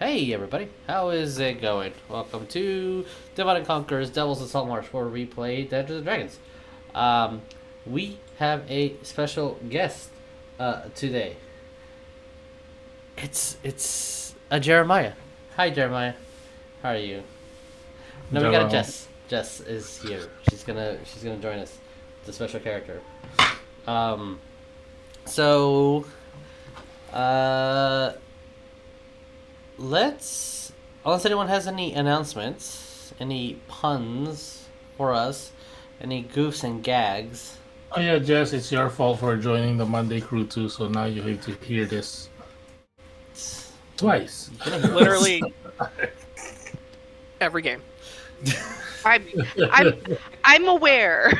Hey everybody, how is it going? Welcome to Divide and Conquer's Devils and Saltmarsh, where we play Dungeons and Dragons. We have a special guest today. It's a Jeremiah. Hi Jeremiah, how are you? No, we got a Jess. Jess is here. She's gonna join us. It's a special character. So let's, unless anyone has any announcements, any puns for us, any goofs and gags. Oh yeah, Jess, it's your fault for joining the Monday crew too, so now you have to hear this twice. Literally every game. I'm aware.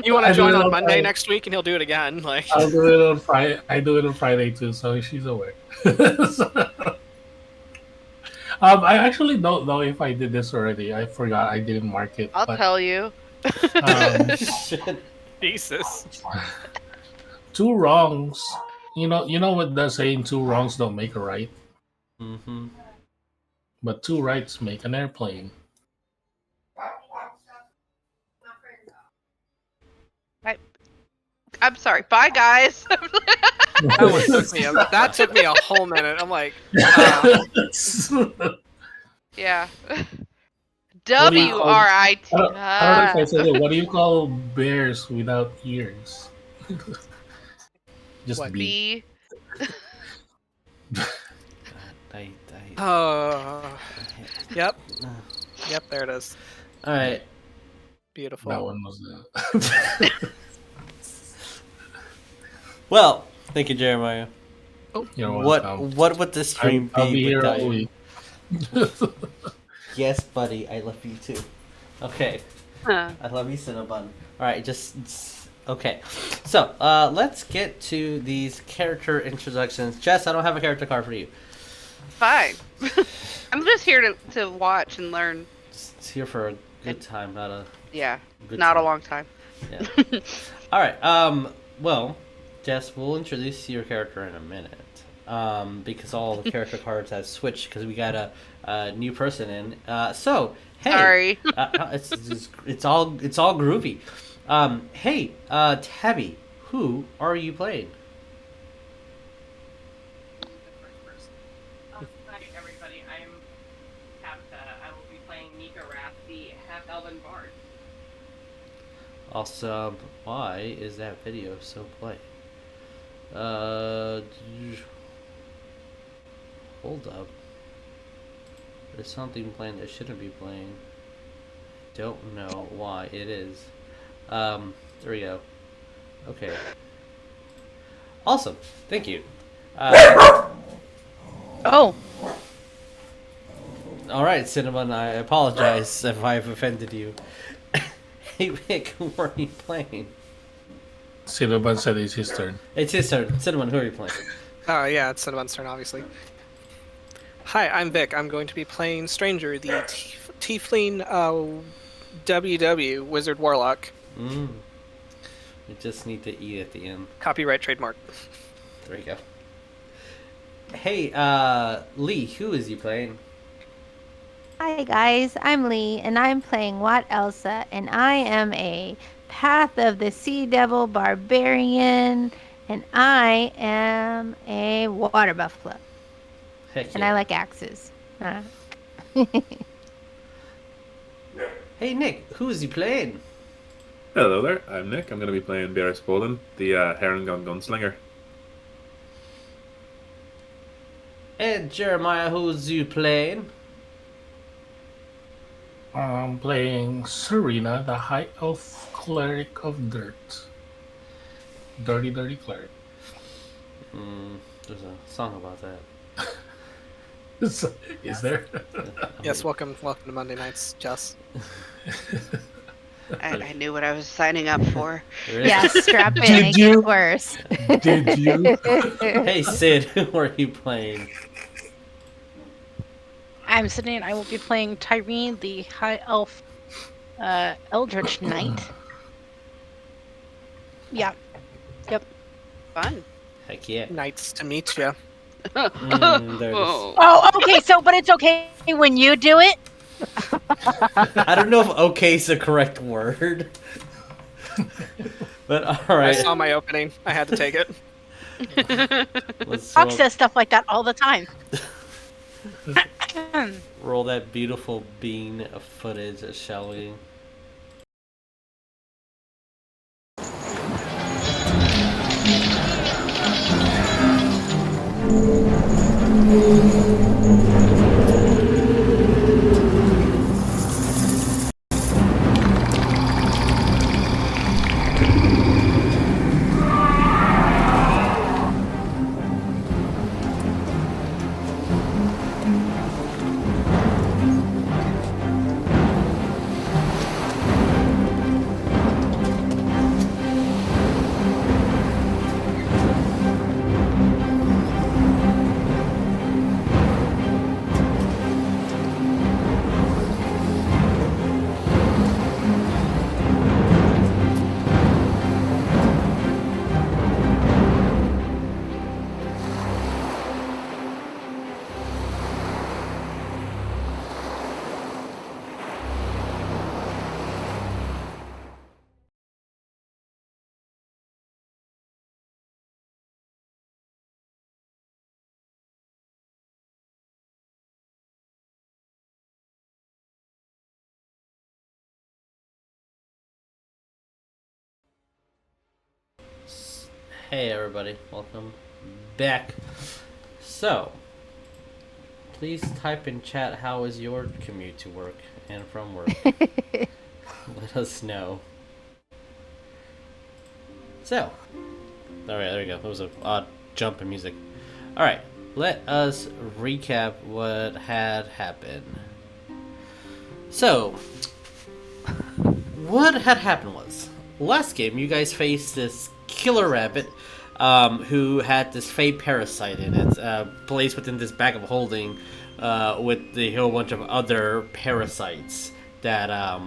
You want to join on Monday next week, and he'll do it again. Like I'll do it on Friday. I do it on Friday too, so she's aware. I actually don't know if I did this already. I forgot. I didn't mark it. I'll tell you. Jesus. Two wrongs. You know what they're saying? Two wrongs don't make a right. Mm-hmm. But two rights make an airplane. I'm sorry. Bye, guys. That took me a whole minute. I'm like, Yeah. do you call- W-R-I-T. I don't know if I said it. What do you call bears without ears? Just What? B. B. Yep, there it is. All right. Beautiful. That one was Well, thank you, Jeremiah. You're What welcome. would the stream I'll be here without all you? week. Yes, buddy, I love you too. Okay, Huh. I love you, Cinnabon. All right, okay. So, let's get to these character introductions. Jess, I don't have a character card for you. Fine. I'm just here to watch and learn. It's here for a good time, not a Yeah. good Not time. a long time. Yeah. All right. Well, Jess, we'll introduce your character in a minute. Because all the character cards have switched because we got a new person in. So hey, Sorry. it's all groovy. Hey, Tabby, who are you playing? Hi everybody, I'm Tabatha. I will be playing Nycorath, the half-elven bard. Awesome. Why is that video so play? Hold up. There's something playing that shouldn't be playing. Don't know why it is. There we go. Okay. Awesome. Thank you. Oh. All right, Cinnamon. I apologize if I've offended you. Hey, Vic, who are you playing? Cinnamon said it's his turn. It's his turn. Cinnamon, who are you playing? Yeah, it's Cinnamon's turn, obviously. Hi, I'm Vic. I'm going to be playing Stranger, the Tiefling WW Wizard Warlock. We just need to eat at the end. Copyright trademark. There you go. Hey, Lee, who is you playing? Hi guys, I'm Lee, and I'm playing Elsa, and I am a Path of the Sea Devil Barbarian, and I am a water buffalo, Heck yeah. and I like axes. Hey, Nick, who is you playing? Hello there, I'm Nick. I'm going to be playing Beerus Bollin, the Heron Gun Gunslinger. And Jeremiah, who's you playing? I'm playing Serena, the High Elf Cleric of Dirt. Dirty Cleric. There's a song about that. Is there? Yes, welcome to Monday nights, Jess. I knew what I was signing up for. There is. Yeah, strap in, Did make you? it worse. Did you? Hey, Sid, who are you playing? I'm Sydney, and I will be playing Tyreen, the High Elf Eldritch Knight. Yeah. Yep. Fun. Heck yeah. Nice to meet you. There it is. Oh, okay. But it's okay when you do it. I don't know if "okay" is the correct word, but all I right. saw my opening. I had to take it. Let's Fox says stuff like that all the time. roll that beautiful bean of footage, shall we? Hey everybody, welcome back. So, please type in chat how is your commute to work and from work. Let us know. So, alright, there we go. That was an odd jump in music. Alright, let us recap what had happened. So, what had happened was, last game you guys faced this killer rabbit who had this fey parasite in it, placed within this bag of holding with a whole bunch of other parasites that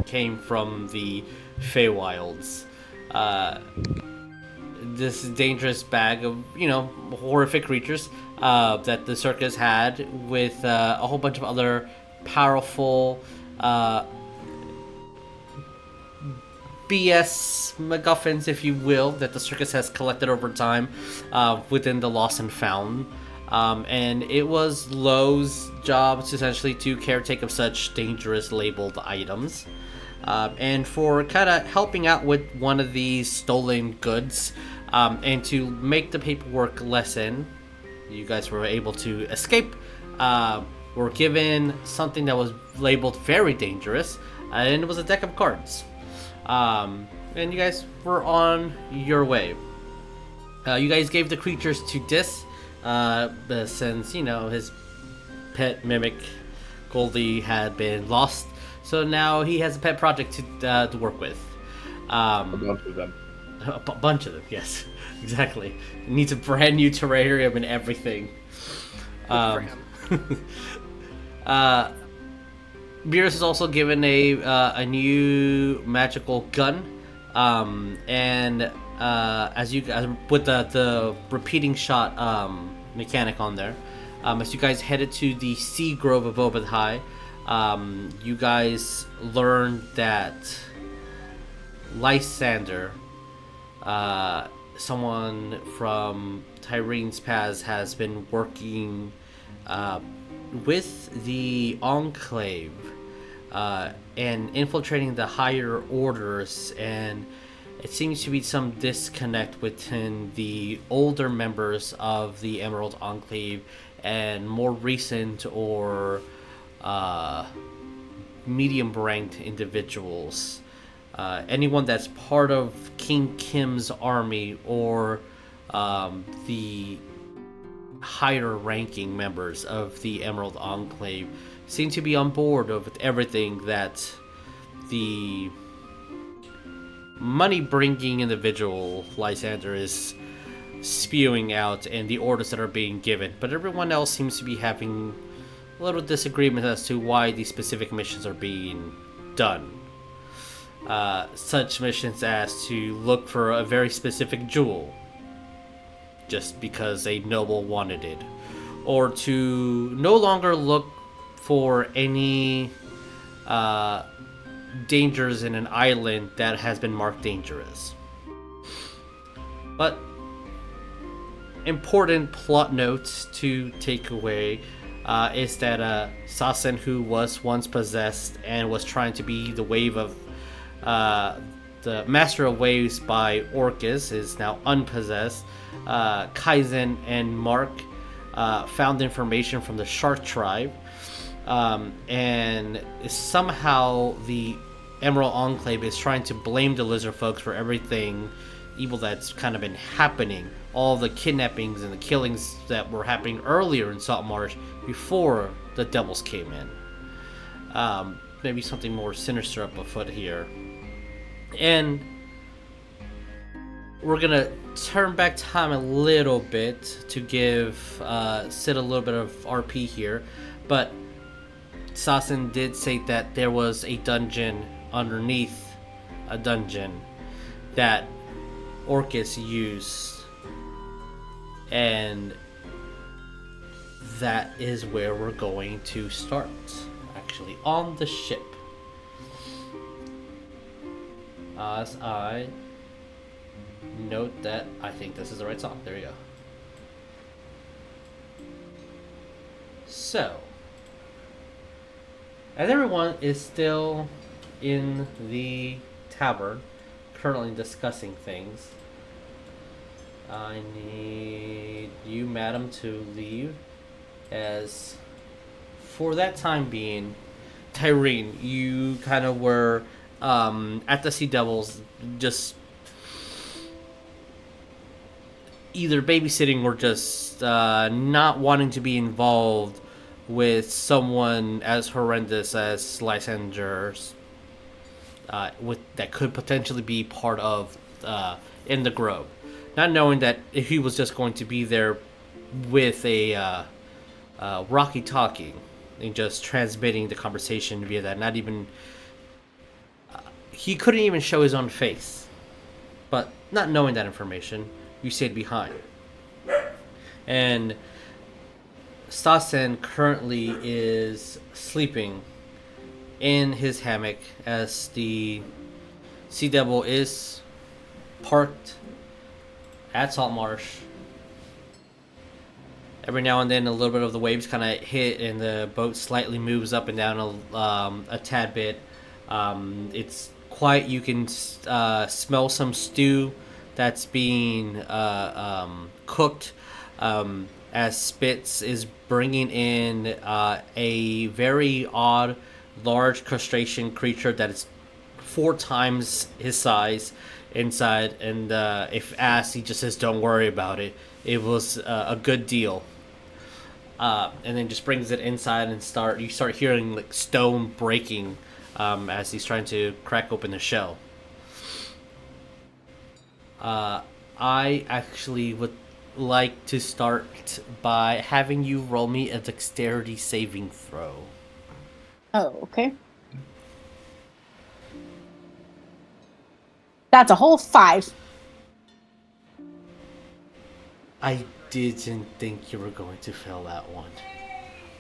came from the Feywilds. This dangerous bag of, horrific creatures that the circus had with a whole bunch of other powerful BS MacGuffins, if you will, that the circus has collected over time within the Lost and Found. And it was Lowe's job essentially to caretake of such dangerous labeled items. And for kind of helping out with one of these stolen goods and to make the paperwork lessen, you guys were able to escape. Were given something that was labeled very dangerous, and it was a deck of cards. And you guys were on your way. You guys gave the creatures to Dis, since, his pet mimic, Goldie, had been lost. So now he has a pet project to work with. A bunch of them. A bunch of them, yes. Exactly. It needs a brand new terrarium and everything. For him. Beerus is also given a new magical gun, and as you guys with the repeating shot mechanic on there, as you guys headed to the Sea Grove of Obadhai, you guys learned that Lysander, someone from Tyreen's past, has been working with the Enclave and infiltrating the higher orders, and it seems to be some disconnect within the older members of the Emerald Enclave and more recent or medium-ranked individuals. Anyone that's part of King Kim's army or the higher ranking members of the Emerald Enclave seem to be on board with everything that the money-bringing individual Lysander is spewing out and the orders that are being given, but everyone else seems to be having a little disagreement as to why these specific missions are being done. Such missions as to look for a very specific jewel, just because a noble wanted it, or to no longer look for any dangers in an island that has been marked dangerous. But important plot notes to take away is that Sasen, who was once possessed and was trying to be the wave of the master of waves by Orcus, is now unpossessed. Kaizen and Mark found information from the Shark tribe, and somehow the Emerald Enclave is trying to blame the lizard folks for everything evil that's kind of been happening. All the kidnappings and the killings that were happening earlier in Saltmarsh before the devils came in. Maybe something more sinister up afoot here. And we're gonna turn back time a little bit to give Sid a little bit of RP here, but Sasen did say that there was a dungeon underneath a dungeon that Orcus used, and that is where we're going to start, actually, on the ship. As I note that I think this is the right song. There we go. So, as everyone is still in the tavern, currently discussing things, I need you, madam, to leave, as for that time being, Tyreen, you kind of were at the Sea Devils, just either babysitting or just not wanting to be involved with someone as horrendous as Lysander's, with that could potentially be part of in the Grove, not knowing that if he was just going to be there with a Rocky talking and just transmitting the conversation via that, not even he couldn't even show his own face. But not knowing that information, you stayed behind. And Sasen currently is sleeping in his hammock as the Sea Devil is parked at Saltmarsh. Every now and then a little bit of the waves kind of hit and the boat slightly moves up and down a tad bit. It's quiet. You can smell some stew that's being cooked as Spitz is bringing in a very odd large crustacean creature that is 4 times his size inside, and if asked, he just says don't worry about it, it was a good deal. And then just brings it inside and you start hearing like stone breaking as he's trying to crack open the shell. I actually would like to start by having you roll me a dexterity saving throw. Oh, okay. That's a whole 5. I didn't think you were going to fail that one.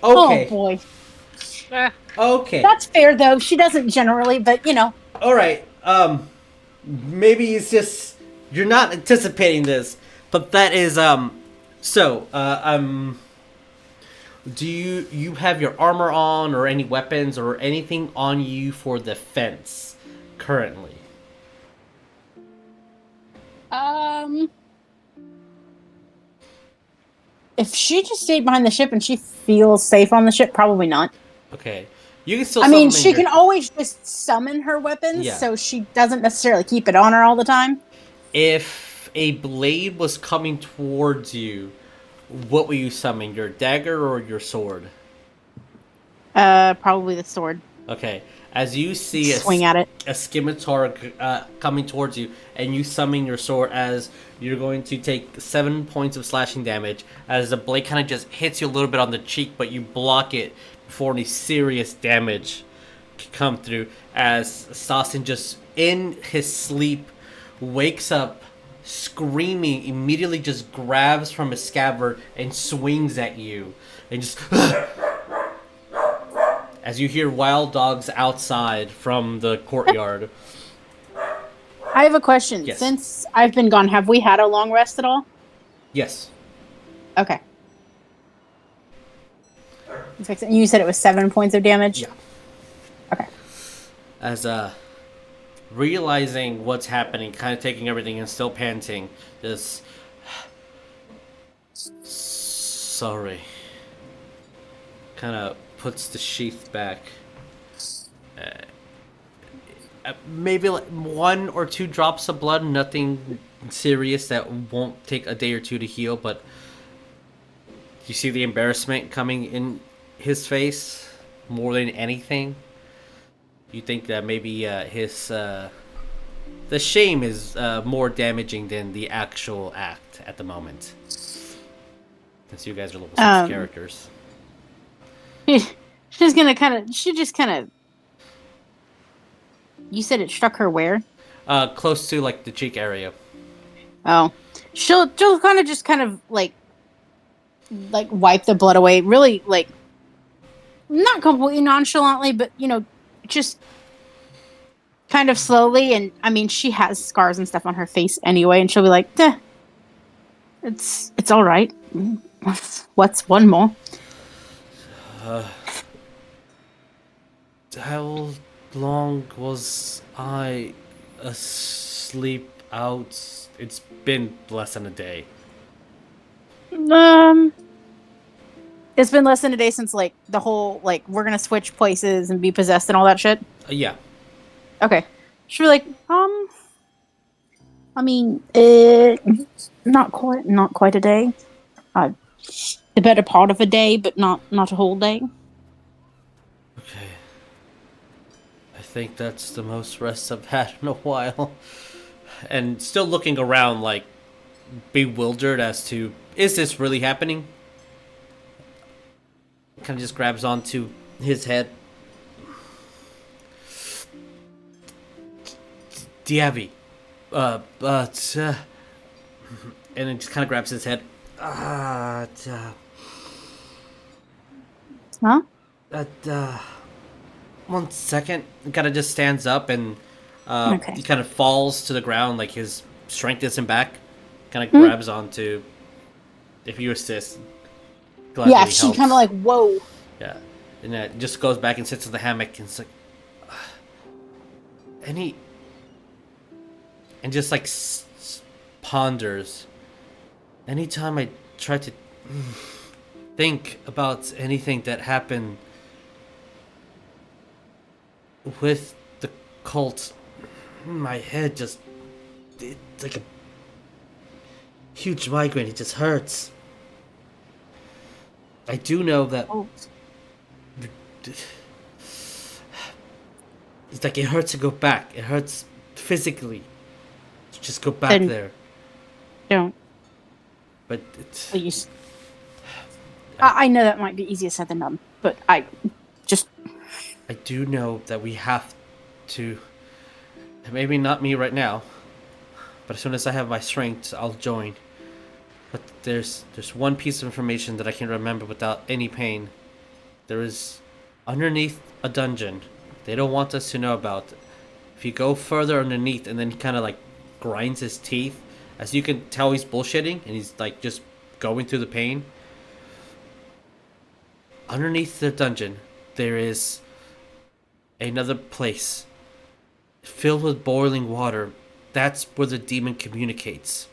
Okay. Oh boy. Okay. That's fair though. She doesn't generally, but you know. All right. Maybe it's just you're not anticipating this, but that is do you have your armor on or any weapons or anything on you for defense currently? If she just stayed behind the ship and she feels safe on the ship, probably not. Okay. You can still I mean, she can always just summon her weapons, so she doesn't necessarily keep it on her all the time. If a blade was coming towards you, what will you summon? Your dagger or your sword? Probably the sword. Okay. As you see swing at it. A scimitar coming towards you, and you summon your sword, as you're going to take 7 points of slashing damage, as the blade kind of just hits you a little bit on the cheek, but you block it before any serious damage can come through, as Sasen just in his sleep wakes up screaming, immediately just grabs from his scabbard and swings at you. And just... as you hear wild dogs outside from the courtyard. I have a question. Yes. Since I've been gone, have we had a long rest at all? Yes. Okay. You said it was 7 points of damage? Yeah. Okay. As realizing what's happening, kind of taking everything and still panting, just... Sorry. Kind of puts the sheath back. Maybe like 1 or 2 drops of blood, nothing serious that won't take a day or 2 to heal, but you see the embarrassment coming in his face more than anything. You think that maybe his the shame is more damaging than the actual act at the moment. Since you guys are level 6 characters. She just kind of. You said it struck her where? Close to like the cheek area. Oh, she'll kind of like wipe the blood away. Really, like, not completely nonchalantly, but just kind of slowly. And I mean, she has scars and stuff on her face anyway, and she'll be like, "Duh, it's all right. What's one more?" How long was I asleep out? It's been less than a day. It's been less than a day since like the whole like we're gonna switch places and be possessed and all that shit. Yeah. Okay. She'll be like, I mean, not quite a day. The better part of a day, but not a whole day. Okay. I think that's the most rest I've had in a while. And still looking around, like, bewildered as to, is this really happening? Kind of just grabs onto his head. Diaby. And then just kind of grabs his head. Huh? One second. Kind of just stands up and Okay. he kind of falls to the ground, like his strength isn't back. Kind of grabs onto. If you assist. Yeah, she kind of like, whoa. Yeah. And then just goes back and sits in the hammock and it's like. And just like ponders. Anytime I try to think about anything that happened with the cult, my head just, it's like a huge migraine. It just hurts. I do know that it's like it hurts to go back. It hurts physically to just go back there. Don't. But it's... Please. I know that might be easier said than done, but I do know that we have to... Maybe not me right now, but as soon as I have my strength, I'll join. But there's one piece of information that I can remember without any pain. There is underneath a dungeon. They don't want us to know about. If you go further underneath, and then he kind of like grinds his teeth, as you can tell he's bullshitting, and he's like just going through the pain. Underneath the dungeon, there is another place filled with boiling water. That's where the demon communicates.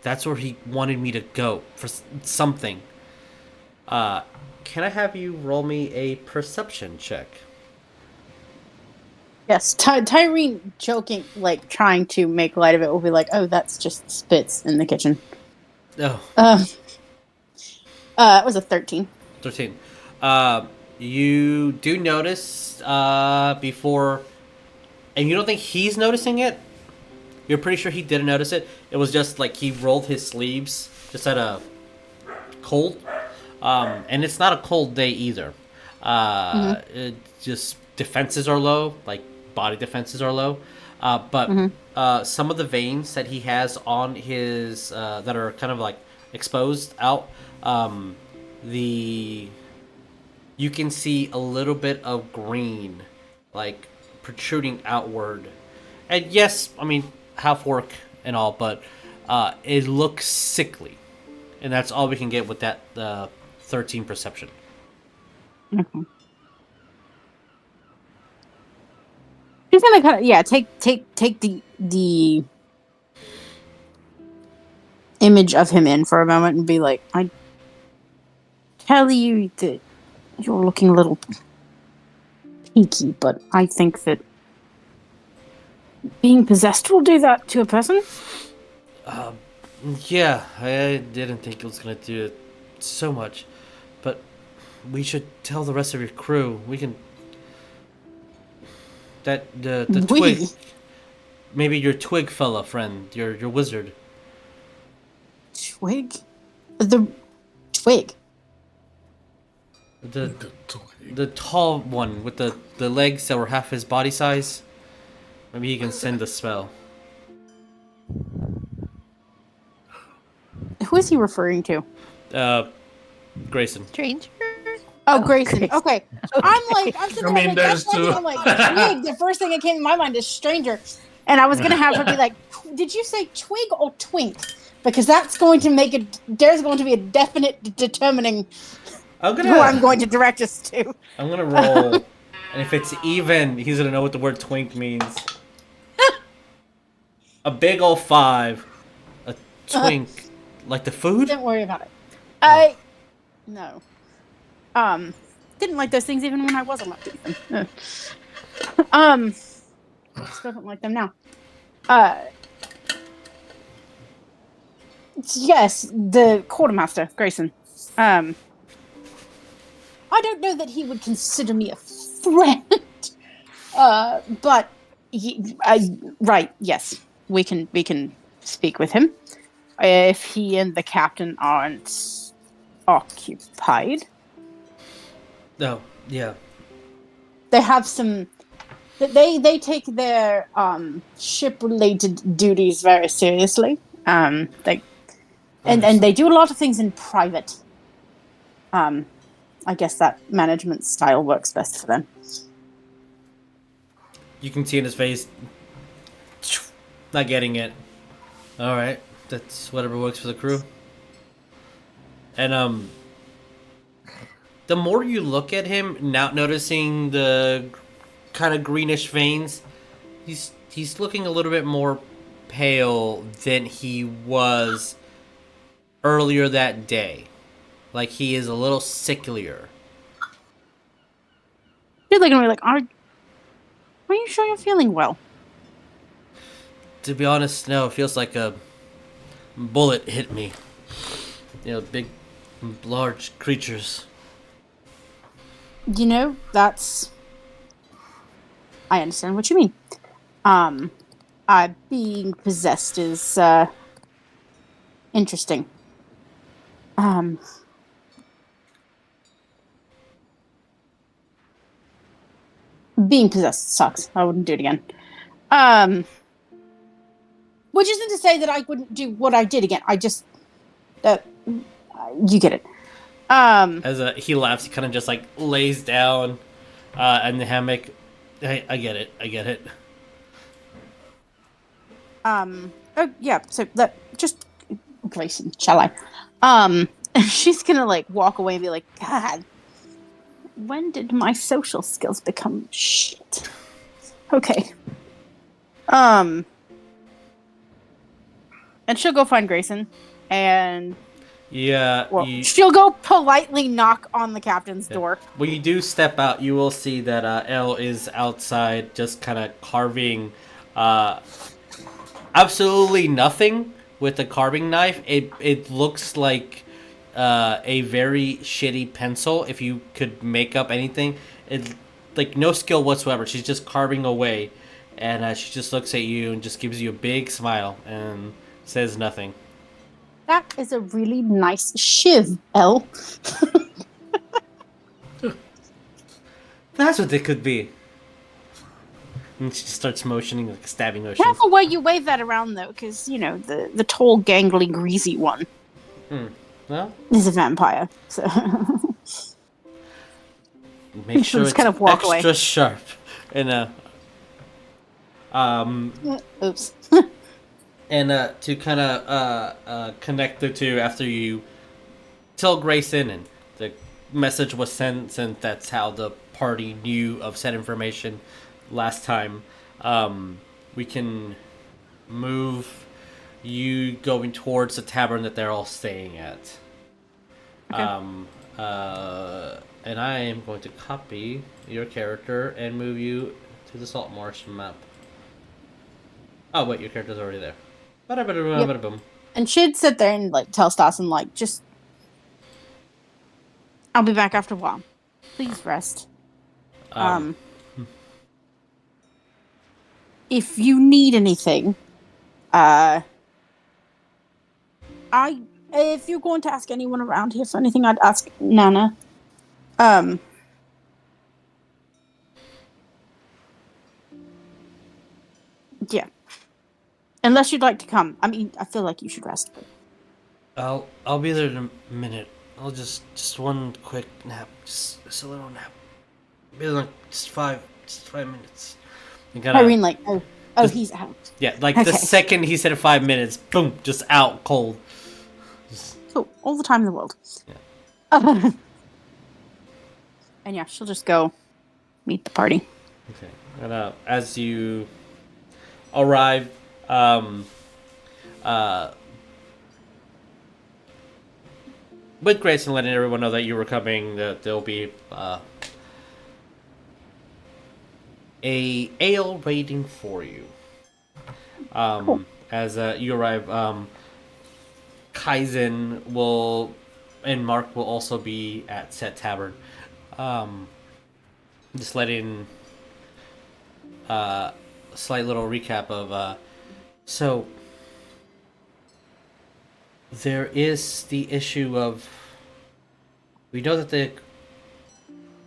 That's where he wanted me to go for something. Can I have you roll me a perception check? Yes, Tyreen joking, like trying to make light of it, will be like, "Oh, that's just spits in the kitchen." Oh. It was a 13. 13. You do notice before, and you don't think he's noticing it. You're pretty sure he didn't notice it. It was just like he rolled his sleeves just at a cold, and it's not a cold day either. It just defenses are low, like body defenses are low. But Mhm. some of the veins that he has on his that are kind of like exposed out, the you can see a little bit of green, like protruding outward. And yes, I mean half orc and all, but it looks sickly, and that's all we can get with that 13 perception. Okay. Just gonna kind of take the image of him in for a moment and be like, I tell you that you're looking a little peaky, but I think that being possessed will do that to a person. Yeah, I didn't think it was gonna do it so much, but we should tell the rest of your crew. We can that the twig, maybe your twig fella friend, your wizard. Twig? The twig. The the tall one with the legs that were half his body size. Maybe he can send a spell. Who is he referring to? Grayson. Stranger? Oh, Grayson. Grayson. Okay. I'm sitting I there mean, like, there's that's two. I'm like, twig. The first thing that came to my mind is stranger. And I was going to have her be like, did you say twig or twink? Because that's going to make it, there's going to be a definite determining who I'm going to direct us to. I'm gonna roll, and if it's even, he's gonna know what the word twink means. A big ol' 5. A twink. Like the food? Don't worry about it. No. Didn't like those things even when I was allowed to eat them. Still don't like them now. Yes, the quartermaster, Grayson. I don't know that he would consider me a friend. But right, yes, we can speak with him if he and the captain aren't occupied. No, yeah. They have some. They take their ship related duties very seriously. And they do a lot of things in private. I guess that management style works best for them. You can see in his face, not getting it. Alright, that's whatever works for the crew. And, the more you look at him, now noticing the kind of greenish veins, he's looking a little bit more pale than he was earlier that day. Like he is a little sicklier. You're looking at me like, are you sure you're feeling well? To be honest, no, it feels like a bullet hit me. You know, big, large creatures. You know, that's. I understand what you mean. Being possessed is interesting. Being possessed sucks. I wouldn't do it again. Which isn't to say that I wouldn't do what I did again. I just, you get it. As he laughs, he kind of just like lays down in the hammock. I get it. Oh yeah. So just Grayson, shall I? She's gonna like walk away and be like, God, when did my social skills become shit? Okay. And she'll go find Grayson, and Yeah. she'll go politely knock on the captain's door. When you do step out, you will see that Elle is outside, just kind of carving absolutely nothing with a carving knife. It looks like a very shitty pencil. If you could make up anything, it like no skill whatsoever. She's just carving away, and she just looks at you and just gives you a big smile and says nothing. That is a really nice shiv, Elle. That's what it could be. And she starts motioning, like stabbing motions. Careful where you wave that around, though, because, the tall, gangly, greasy one Well, is a vampire. So make sure Just it's kind of walk extra away. sharp. And oops. and to kind of connect the two after you tell Grayson and the message was sent, since that's how the party knew of said information last time. We can move you going towards the tavern that they're all staying at. Okay. And I am going to copy your character and move you to the Saltmarsh map. Oh wait, your character's already there. Boom. And she'd sit there and, like, tell Stassen, like, just... I'll be back after a while. Please rest. If you need anything, if you're going to ask anyone around here for anything, I'd ask Nana. Yeah. Unless you'd like to come. I mean, I feel like you should rest. I'll be there in a minute. I'll just one quick nap, just a little nap. Be like just five minutes. You gotta, Irene, like, oh, just- he's out. yeah, like Okay. the second he said 5 minutes, boom, just out cold. So, all the time in the world. Yeah. And yeah, she'll just go meet the party. Okay. And as you arrive, with Grayson letting everyone know that you were coming, that there'll be a ale waiting for you. Cool. As you arrive, Kaizen will and Mark will also be at said tavern. Just letting slight little recap of so there is the issue of, we know that the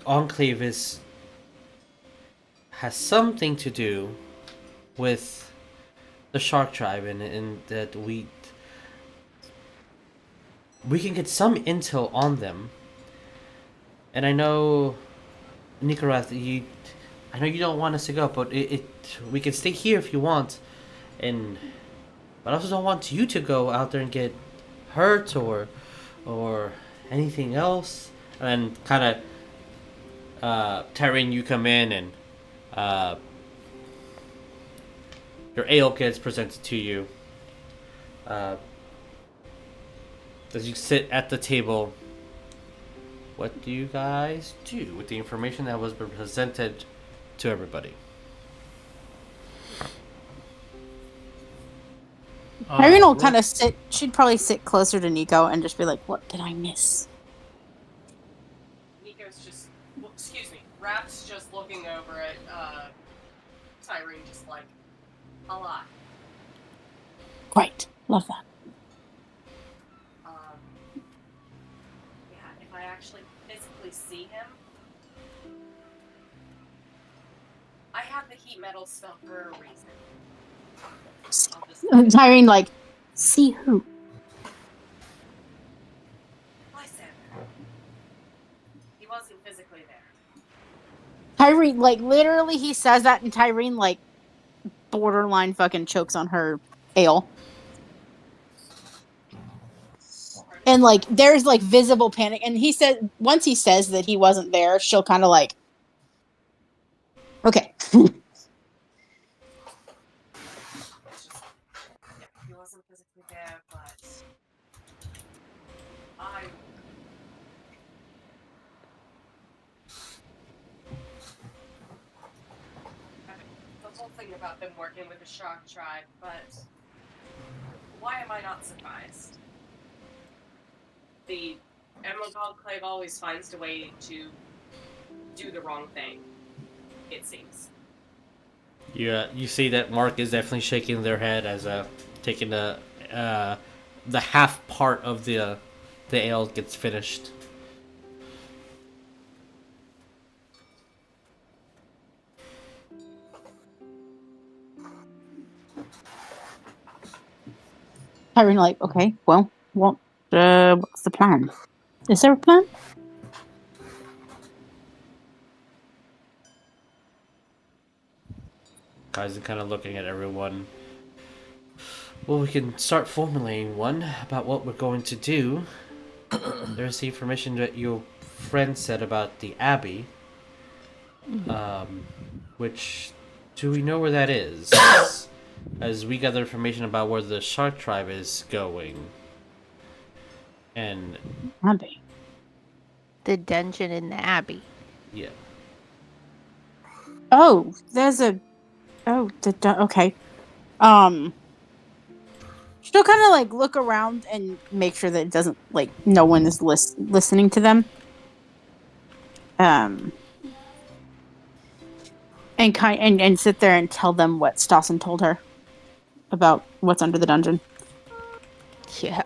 Enclave has something to do with the Shark Tribe, and that we can get some intel on them. And I know, Nycorath, I know you don't want us to go, but we can stay here if you want, but I also don't want you to go out there and get hurt or anything else. And then kind of Tyreen, you come in and your ale gets presented to you. As you sit at the table, what do you guys do with the information that was presented to everybody? Irene will kind of sit. She'd probably sit closer to Nico and just be like, "What did I miss?" Nico's just, well, excuse me, Raph's just looking over at Tyreen, just like, a lot. Great, love that. Yeah, if I actually physically see him, I have the heat metal spell for a reason. I'll just Tyrene, like, see who? listen. He wasn't physically there. Tyrene, like, literally, he says that, and Tyrene, like, borderline fucking chokes on her ale. And, like, there's, like, visible panic. And he said, once he says that he wasn't there, she'll kind of, like, okay. He wasn't physically there, but I. The whole thing about them working with the Shark Tribe, but why am I not surprised? The Emerald Enclave always finds a way to do the wrong thing, it seems. You see that Mark is definitely shaking their head as taking the half part of the ale gets finished. Tyreen, like, okay, well, what's the plan? Is there a plan? Guys are kind of looking at everyone. Well, we can start formulating one about what we're going to do. There's the information that your friend said about the Abbey. Which, do we know where that is? As we gather information about where the Shark Tribe is going. And... Abbey. The dungeon in the Abbey. yeah. Oh, there's a... Oh, okay. She'll kind of like look around and make sure that it doesn't like no one is listening to them. And sit there and tell them what Stassen told her about what's under the dungeon. Yeah.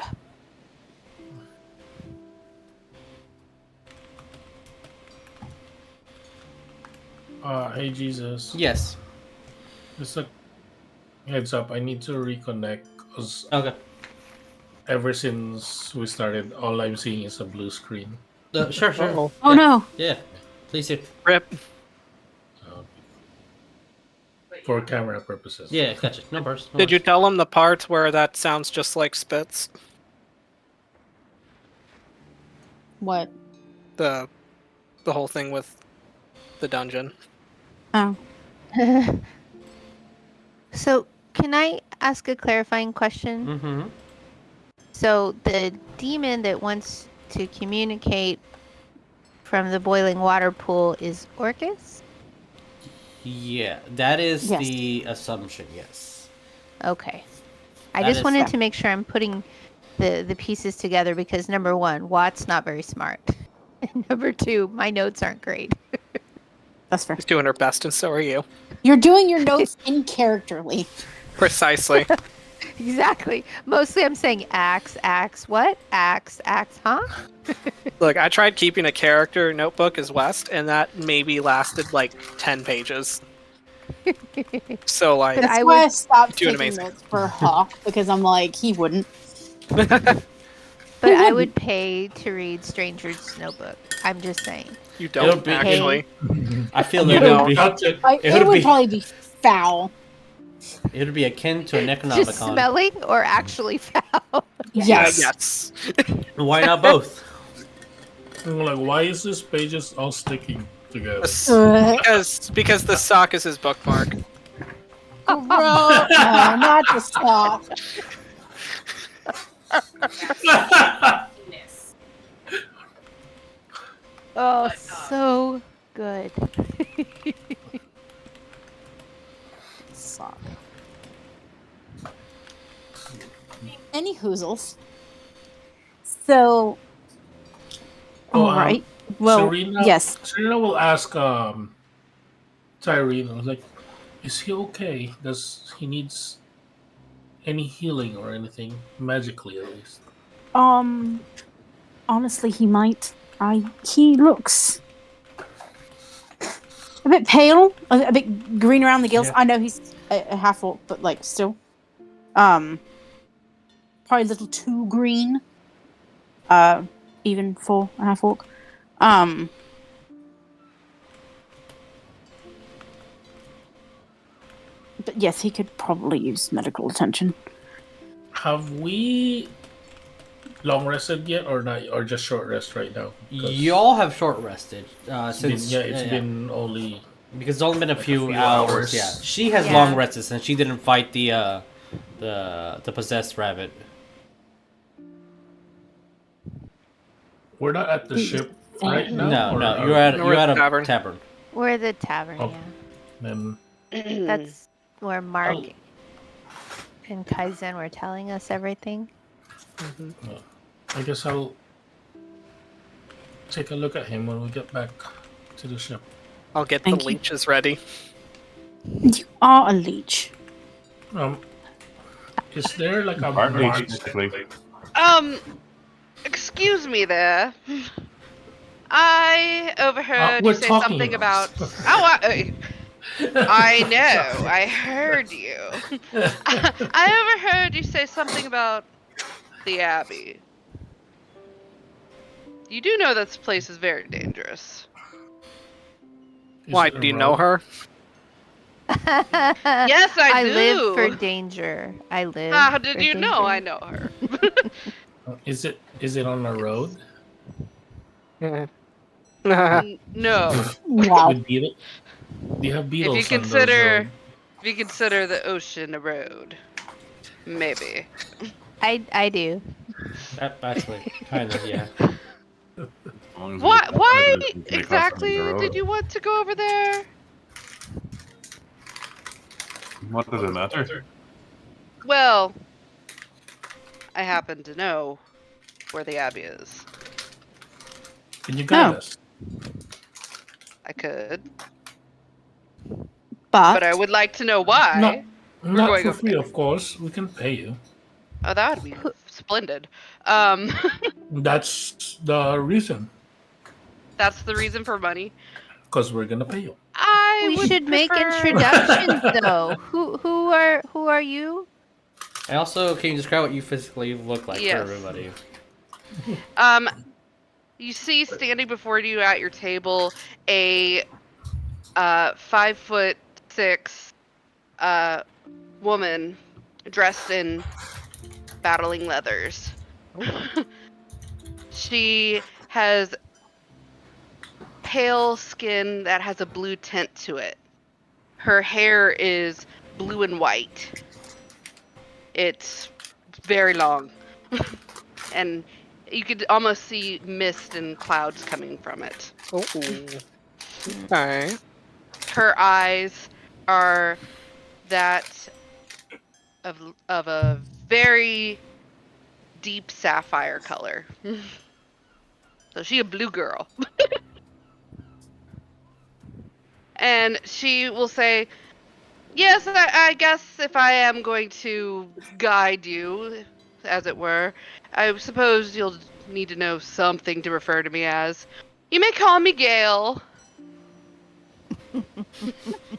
Hey Jesus. Yes. Just a heads up, I need to reconnect because Okay. ever since we started, all I'm seeing is a blue screen. Sure. Uh-oh. Oh Yeah. no! Yeah. Please do. Rip. For camera purposes. Yeah, gotcha. No burst. No Did you worries. tell him the part where that sounds just like spits? What? The whole thing with the dungeon. Oh. So, can I ask a clarifying question? Mm-hmm. So, the demon that wants to communicate from the boiling water pool is Orcus? Yeah, that is Yes. the assumption, yes. Okay. I That just is- wanted Yeah. to make sure I'm putting the pieces together because number one, Watt's not very smart. And number two, my notes aren't great. That's fair. She's doing her best, and so are you. You're doing your notes in characterly. Precisely. Exactly. Mostly I'm saying axe, what? Axe, huh? Look, I tried keeping a character notebook as West, and that maybe lasted like 10 pages. So, like, But That's I why I would- stopped Doing taking amazing. notes for Hawk because I'm like, he wouldn't. But I would pay to read Stranger's Notebook. I'm just saying. you It'll don't be- actually. I feel You that don't it touch it. Like, It it would would be- probably be foul. would be akin to a Just Necronomicon. smelling or actually foul? Yes. Yes. Why not both? I'm like, why is this pages all sticking together? Because the sock is his bookmark. Bro, no, not the sock. Goodness. Oh, so good. Sock. Any hoozles. So, Oh, all right. Well, Serena, yes. Serena will ask Tyreen. I was like, is he okay? Does he needs any healing or anything magically at least? Honestly, he might. He looks a bit pale, a bit green around the gills. Yeah. I know he's a half orc, but like still, probably a little too green. Even for a half orc. But yes, he could probably use medical attention. Have we long rested yet, or not, or just short rest right now? 'Cause Y'all have short rested it's been, since it's been only because it's only been a like few hours. Yeah, she has Yeah. long rested since she didn't fight the possessed rabbit. We're not at the ship right now. No, or no, are you're at we? We're you're at at the a tavern. tavern. We're at the tavern, Oh. yeah. Then That's where Mark Oh. and Kaizen were telling us everything. I guess I'll take a look at him when we get back to the ship. I'll get the Thank you. leeches ready. You are a leech. Is there like a Aren't we mark? specifically? Excuse me there. I overheard we're you say talking something about- about. I know. I heard you. I overheard you say something about the Abbey. You do know this place is very dangerous. Why? Is it Do you a know road? her? Yes, I do. live for danger. I live. How did for you know I danger. know her? Is it on a road No. Wow. with beetle? Do you have If beetles you on those consider road? if you consider the ocean a road. Maybe. I do. Actually, kind of, yeah. As long as Why it's- why it's gonna cost exactly them the road. did you want to go over there? What does it matter? Well, I happen to know where the Abbey is. Can you guide Oh. us? I could, But but I would like to know why. Not going for over free, there. of course. We can pay you. Oh, that would be splendid. That's the reason. That's the reason for money. Because we're gonna pay you. We would should make prefer- introductions though. Who are you? And also, can you describe what you physically look like Yes. for everybody? You see standing before you at your table a 5'6" woman dressed in battling leathers. She has pale skin that has a blue tint to it. Her hair is blue and white. It's very long. And you could almost see mist and clouds coming from it. Oh. Okay. Her eyes are that of a very deep sapphire color. So she a blue girl. And she will say, yes, I guess if I am going to guide you, as it were, I suppose you'll need to know something to refer to me as. You may call me Gale.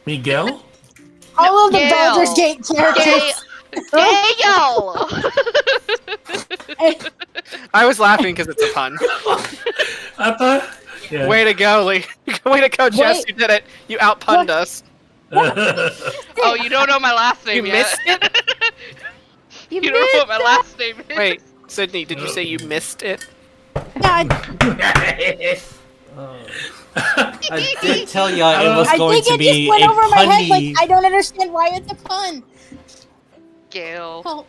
Miguel? all of the Gale. Baldur's Gate characters. Gale! I was laughing because it's a pun. I thought. Yeah. Way to go, Lee. Way to go, Jess. Wait. You did it. You outpunned us. Oh, you don't know my last name You yet. missed it? You don't know what my last name is. Wait, Sydney, did you say you missed it? Yeah, I did tell you it was I going think to it be just went a over my head. Like punny. I don't understand why it's a pun. Gale. Oh.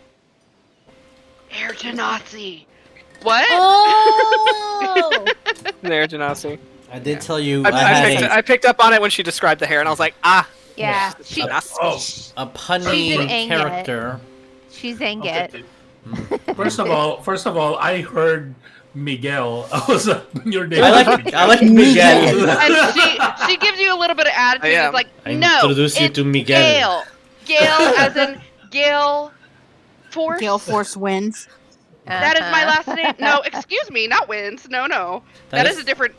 Air Genasi. What? Oh. There, Janasi. I did tell you I picked up on it when she described the hair, and I was like, ah. Yeah, She, Oh, a She's punny an Anget. character. she's Anget. first of all, I heard Miguel. I was your name. I like Miguel. And she gives you a little bit of attitude. Yeah. It's like, I no, introduce you it's to Miguel. Gale. Gale as in Gale Force. Gale Force wins. That is my Uh-huh. last name. No, excuse me, not Wins. No. That is a different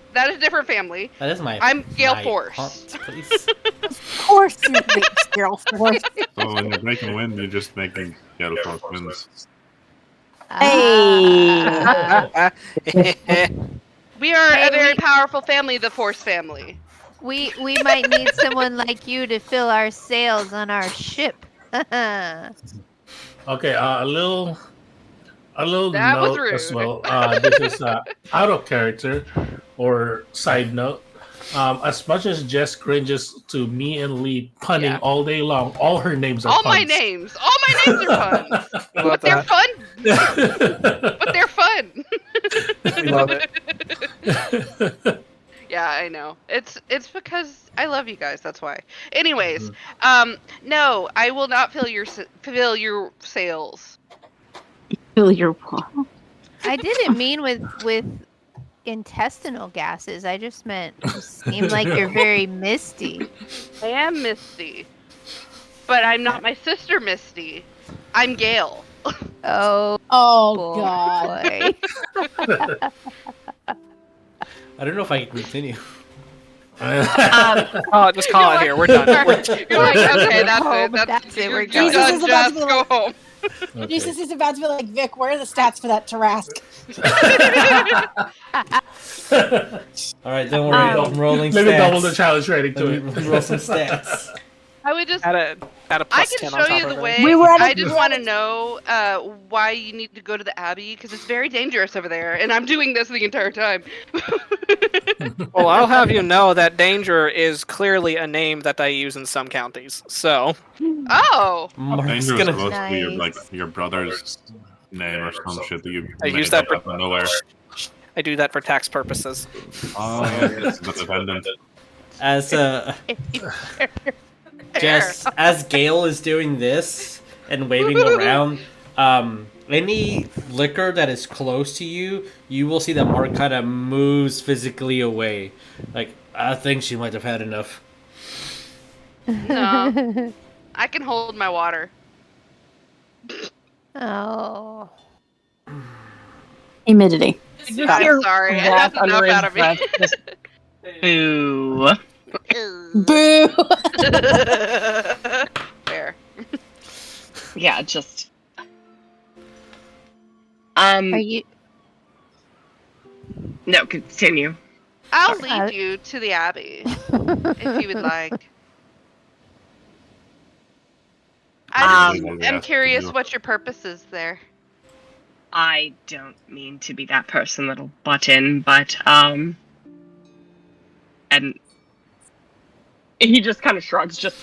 family. That is my. I'm Gale my Force. aunt, please. Of course, you make Gale Force. So when you're making win, you're just making Gale Force wins. Ah. We are Hey, a very we- powerful family, the Force family. we might need someone like you to fill our sails on our ship. Okay, a little That was note as rude. well. This is out of character or side note. As much as Jess cringes to me and Lee punning Yeah. all day long, all her names are All my puns. names are puns. I love They're that. fun, but they're fun. I love it. Yeah, I know. It's because I love you guys. That's why. Anyways, no, I will not fill your sails. Fill your wall. I didn't mean with intestinal gases. I just meant you seem like you're very misty. I am Misty, but I'm not my sister Misty. I'm Gale. Oh Oh God. boy. I don't know if I can continue. Oh, just call it here. We're done. You're like, okay, that's it. That's it, we're you're done. done, Jesus is about Jess. to be Go home. Okay. Jesus is about to be like, Vic, where are the stats for that Tarask? All right, don't worry. I'm rolling Let me double the stats. challenge rating to Let me it. roll some stats. I would just. Add a I plus can 10 on show top you the of it. way. We were at I a- just want to know why you need to go to the Abbey because it's very dangerous over there, and I'm doing this the entire time. Well, I'll have you know that danger is clearly a name that I use in some counties. So, Oh, Mark's Danger is gonna. supposed to be Nice. your brother's name or some shit that you I made use that up out of nowhere. I do that for tax purposes. Oh, yes, the dependent. As Jess, as Gale is doing this and waving around, any liquor that is close to you, you will see that Mark kind of moves physically away. Like, I think she might have had enough. no. I can hold my water. Oh. Humidity. I'm sorry. That's enough out of me. Boo. Boo! Fair. Yeah, just. Are you? No, continue. I'll Sorry. lead you to the Abbey if you would like. I'm curious what your purpose is there. I don't mean to be that person that'll butt in, but and he just kind of shrugs. Just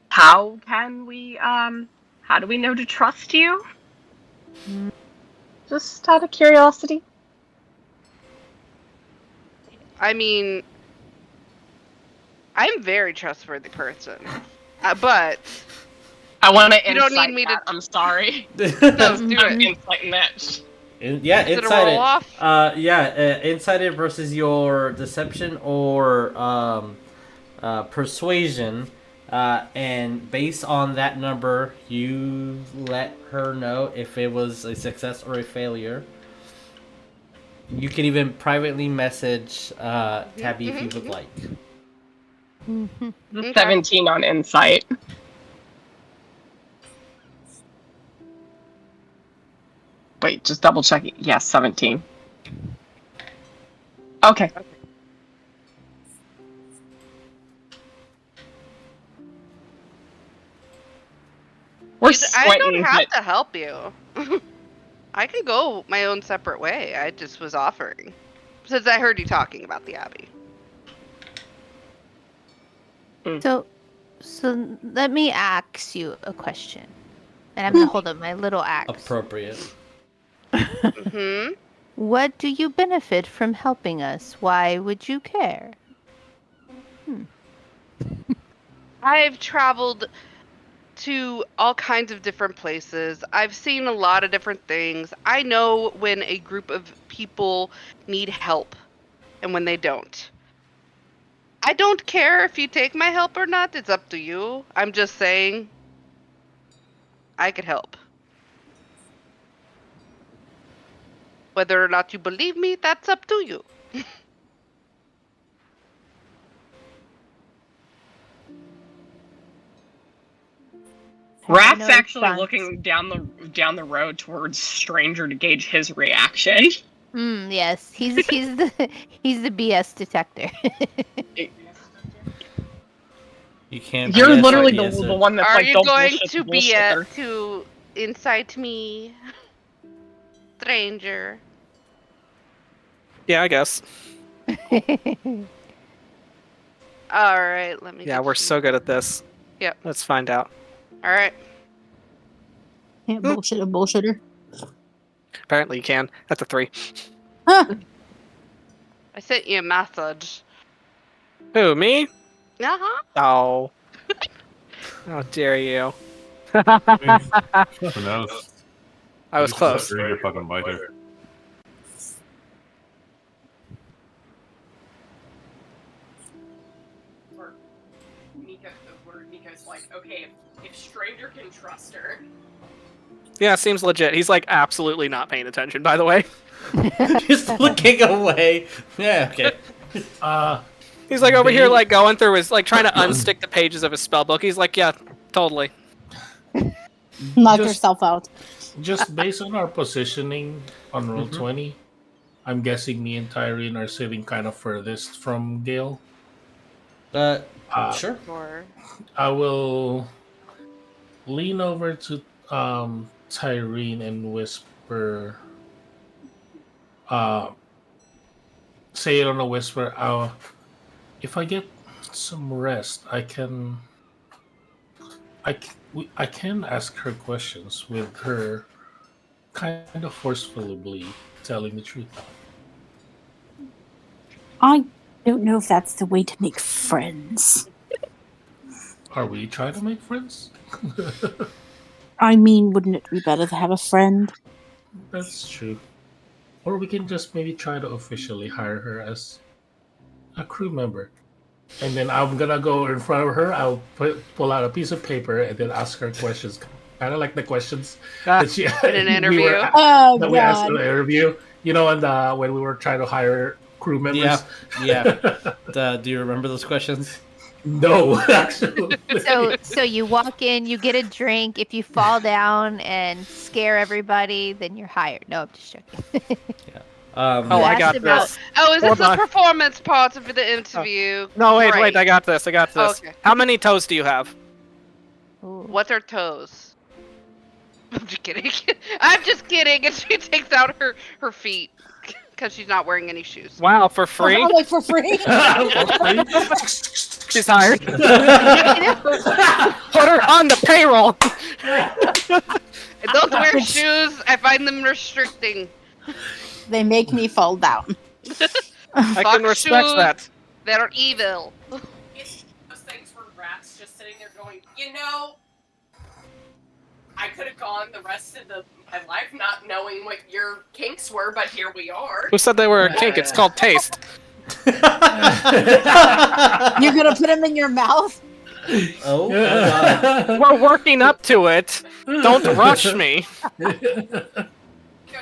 how can we how do we know to trust you? Just out of curiosity. I mean, I'm a very trustworthy person, but I want to You don't insight need me that. I'm sorry. let's do I'm it. insighting that. Yeah, Is it a inside roll it. off? Inside it versus your deception or persuasion, and based on that number, you let her know if it was a success or a failure. You can even privately message Tabby if you would like. Okay. 17 on insight. Wait, just double checking. Yes, 17. Okay. We're I sweating, don't have but to help you. I can go my own separate way. I just was offering. Since I heard you talking about the Abbey. So let me ask you a question, and I'm gonna hold up my little axe. Appropriate. Hmm. What do you benefit from helping us? Why would you care? I've traveled to all kinds of different places. I've seen a lot of different things. I know when a group of people need help and when they don't. I don't care if you take my help or not. It's up to you. I'm just saying I could help. Whether or not you believe me, that's up to you. Raph's no actually response. looking down the road towards Stranger to gauge his reaction. Yes, he's the BS detector. You can't. You're BS literally like the BS. one that's Are like, you don't going bullshit to the be bullshitter. to incite me, stranger? Yeah, I guess. All right, let me. Yeah, get we're you- so good at this. Yep. Let's find out. All right. Can't bullshit a bullshitter. Apparently you can. That's a 3. Huh. I sent you a message. Who, me? Uh huh. Oh. How dare you. Who knows? I was close. You're fucking biter. Miko's like, okay, if Stranger can trust her. Yeah, seems legit. He's like absolutely not paying attention, by the way. Just looking away. Yeah, okay. He's like over here like going through his like trying to unstick the pages of his spell book. He's like, yeah, Totally. Knock Just- yourself out. Just based on our positioning on roll Mhm. 20, I'm guessing me and Tyreen are sitting kind of furthest from Gale. Sure. Or I will lean over to Tyreen and whisper, say it on a whisper. If I get some rest, I can ask her questions with her kind of forcefully telling the truth. I don't know if that's the way to make friends. Are we trying to make friends? I mean, wouldn't it be better to have a friend? That's true. Or we can just maybe try to officially hire her as a crew member. And then I'm gonna go in front of her. I'll pull out a piece of paper and then ask her questions, kind of like the questions that she in an interview. Oh, that we asked in God. the interview. You know, and when we were trying to hire crew members. Yeah. Do you remember those questions? No, actually. So you walk in, you get a drink. If you fall down and scare everybody, then you're hired. No, I'm just joking. Oh, You I asked got about- this. Oh, is Hold this the on. performance part of the interview? No, wait, Great. I got this. Okay. How many toes do you have? Ooh. What's her toes? I'm just kidding. I'm just kidding. And she takes out her feet because she's not wearing any shoes. Wow, for free? Oh, like for free? She's hired. Put her on the payroll. I don't wear shoes. I find them restricting. They make me fall down. I can Fuck respect shoes. that. They're evil. It's those things were rats just sitting there going, you know, I could have gone the rest of my life not knowing what your kinks were, but here we are. Who said they were a kink? It's called taste. You're gonna put them in your mouth? Oh, God. We're working up to it. Don't rush me. Coach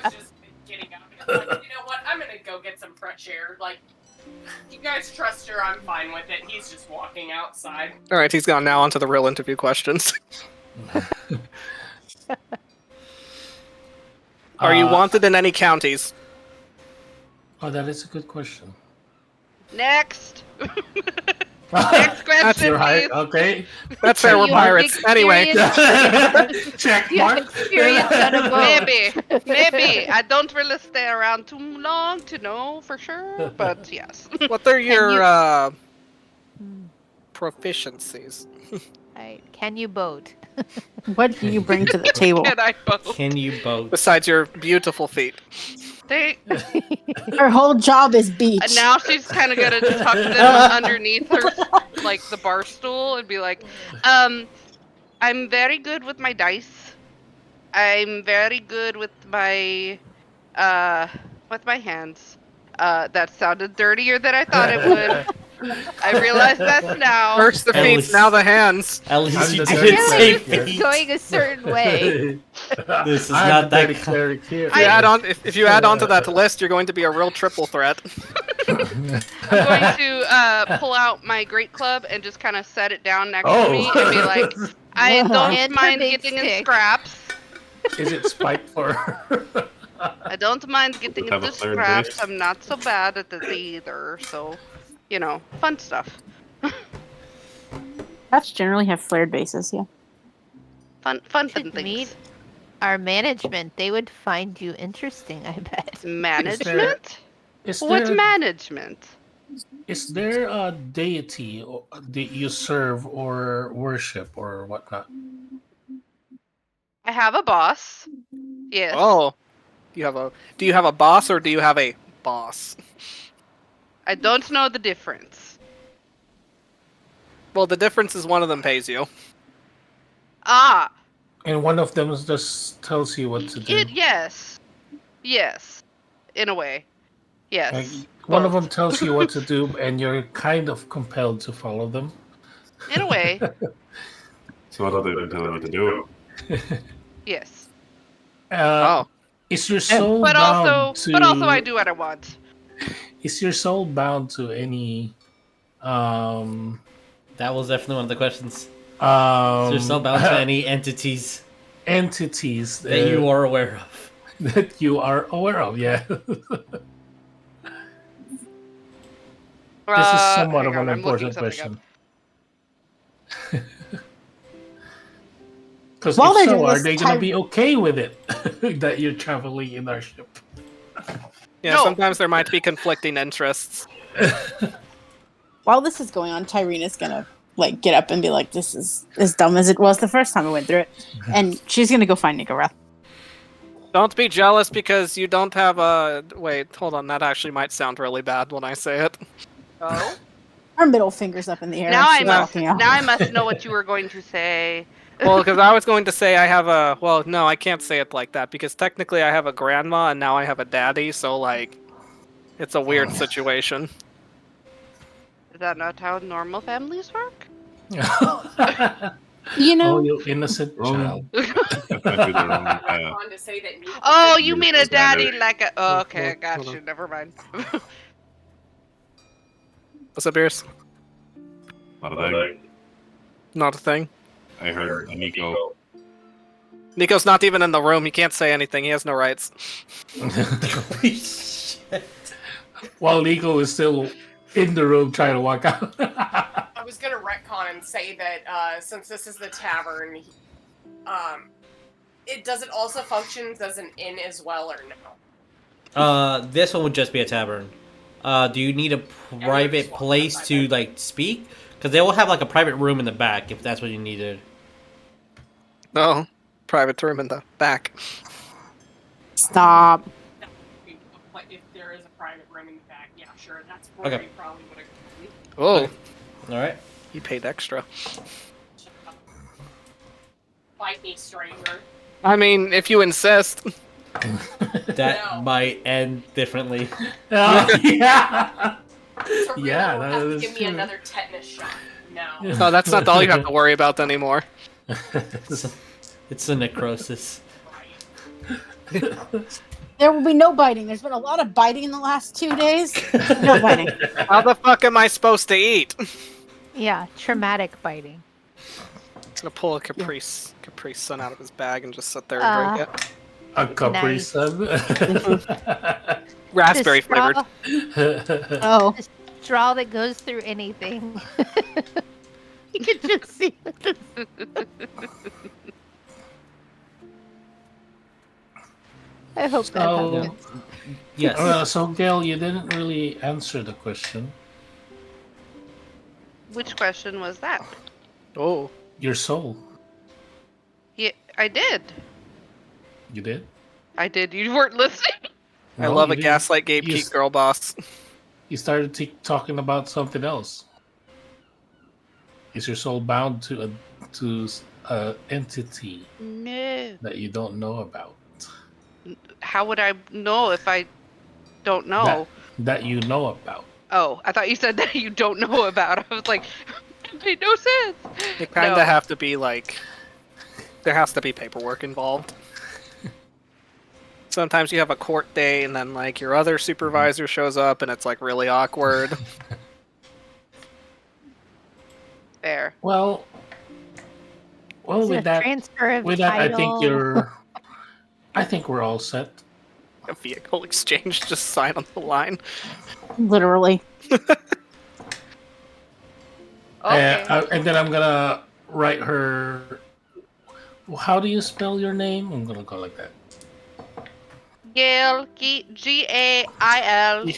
just getting up and I'm like, you know what? I'm gonna go get some fresh air. Like, you guys trust her, I'm fine with it. He's just walking outside. All right, he's gone now onto the real interview questions. Are you wanted in any counties? Oh, that is a good question. Next. Next question, That's your height. please. Okay. That's fair, we're You have pirates. Anyway. Check You have mark. experience on a boat. Maybe. I don't really stay around too long to know for sure, but yes. What are you- your proficiencies? Right. Can you boat? What do you bring to the table? Can I both? Can you boat? Besides your beautiful feet. They, Her whole job is beach. now she's kind of gonna tuck them underneath her, like the bar stool, and be like, I'm very good with my dice. I'm very good with my hands. That sounded dirtier than I thought it would. I realize that now. First the At feet, least- now the hands. At least I'm you the didn't dirty say cleric here. feet. Going a certain way. This is I'm not the that dirty cleric here. If you add on, if you add on to that list, you're going to be a real triple threat. I'm going to pull out my great club and just kind of set it down next to me and be like, I And don't her mind big getting in stick. scraps. Is it spiked for her? I don't mind getting Have a into third scraps. base. I'm not so bad at it either. So, fun stuff. Cats generally have flared bases, yeah. Fun Should things. meet our management. They would find you interesting, I bet. Management? Is What's there, management? is there a deity that you serve or worship or whatnot? I have a boss. Yes. Oh, do you have a boss or do you have a boss? I don't know the difference. Well, the difference is one of them pays you. Ah, And one of them just tells you what to do. yes. Yes. In a way. Yes. Like, one of Both. them tells you what to do, and you're kind of compelled to follow them. In a way. So what other than telling me what to do? Yes. Oh, Is your soul But bound also to? I do what I want. Is your soul bound to any? That was definitely one of the questions. So you're still bound to any entities entities that you are aware of. that you are aware of. Yeah. This is somewhat of hang an on, I'm looking important something question. Because While they're if so, doing are this, they going to be okay with it that you're traveling in our ship? Yeah, No. sometimes there might be conflicting interests. While this is going on, Tyreen is gonna like get up and be like, "This is as dumb as it was the first time I went through it," and she's gonna go find Nycorath. Don't be jealous because you don't have a... Wait, hold on. That actually might sound really bad when I say it. Oh? Her middle finger's up in the air. Now I she's must. walking out. Now I must know what you were going to say. Well, because I was going to say I have a... Well, no, I can't say it like that because technically I have a grandma and now I have a daddy, so like... It's a weird situation. Is that not how normal families work? You know, Oh, you innocent Wrong. child. On to say that Nico Oh, could you be mean a his daddy daddy. like a... Oh, okay, I Hold got on. you. Never mind. What's up, Beerus? Not a thing. Not a thing. I heard Nico. Nico's not even in the room. He can't say anything. He has no rights. Holy shit. While Nico is still in the room trying to walk out. I was gonna retcon and say that since this is the tavern, it does it also functions as an inn as well or no? This one would just be a tavern. Do you need a private place to like speak? Because they will have like a private room in the back if that's what you needed. No. Private room in the back. stop. But if there is a private room in the back, yeah, sure, that's where Okay. we probably would have. Oh, All right. you paid extra. Fight me, stranger. I mean, if you insist. That No. might end differently. Oh, yeah. Serena Yeah, will that have to is give me true. another tetanus shot. No. No, that's not all you have to worry about anymore. It's a necrosis. There will be no biting. There's been a lot of biting in the last 2 days. No biting. How the fuck am I supposed to eat? Yeah, traumatic biting. I'm gonna pull a Capri Sun out of his bag and just sit there and drink it. A Capri Nice. Sun. Raspberry The straw- flavored. Oh, Straw that goes through anything. You can just see it. I hope that So, happens. Yes. so Gail, you didn't really answer the question. Which question was that? Oh. Your soul. Yeah, I did. You did? I did. You weren't listening. I No, love you a didn't. gaslight You gatekeep s- girl boss. You started talking about something else. Is your soul bound to a entity No. that you don't know about? How would I know if I don't know? That you know about. Oh, I thought you said that you don't know about. I was like, it made no sense. It kind of No. have to be like, there has to be paperwork involved. Sometimes you have a court day and then like your other supervisor shows up and it's like really awkward. Fair. Well, Is it with a that, transfer of I think title? you're. I think we're all set. A vehicle exchange, just sign on the line. literally. Okay. And then I'm gonna write her. How do you spell your name? I'm gonna go like that. Gail, Gail.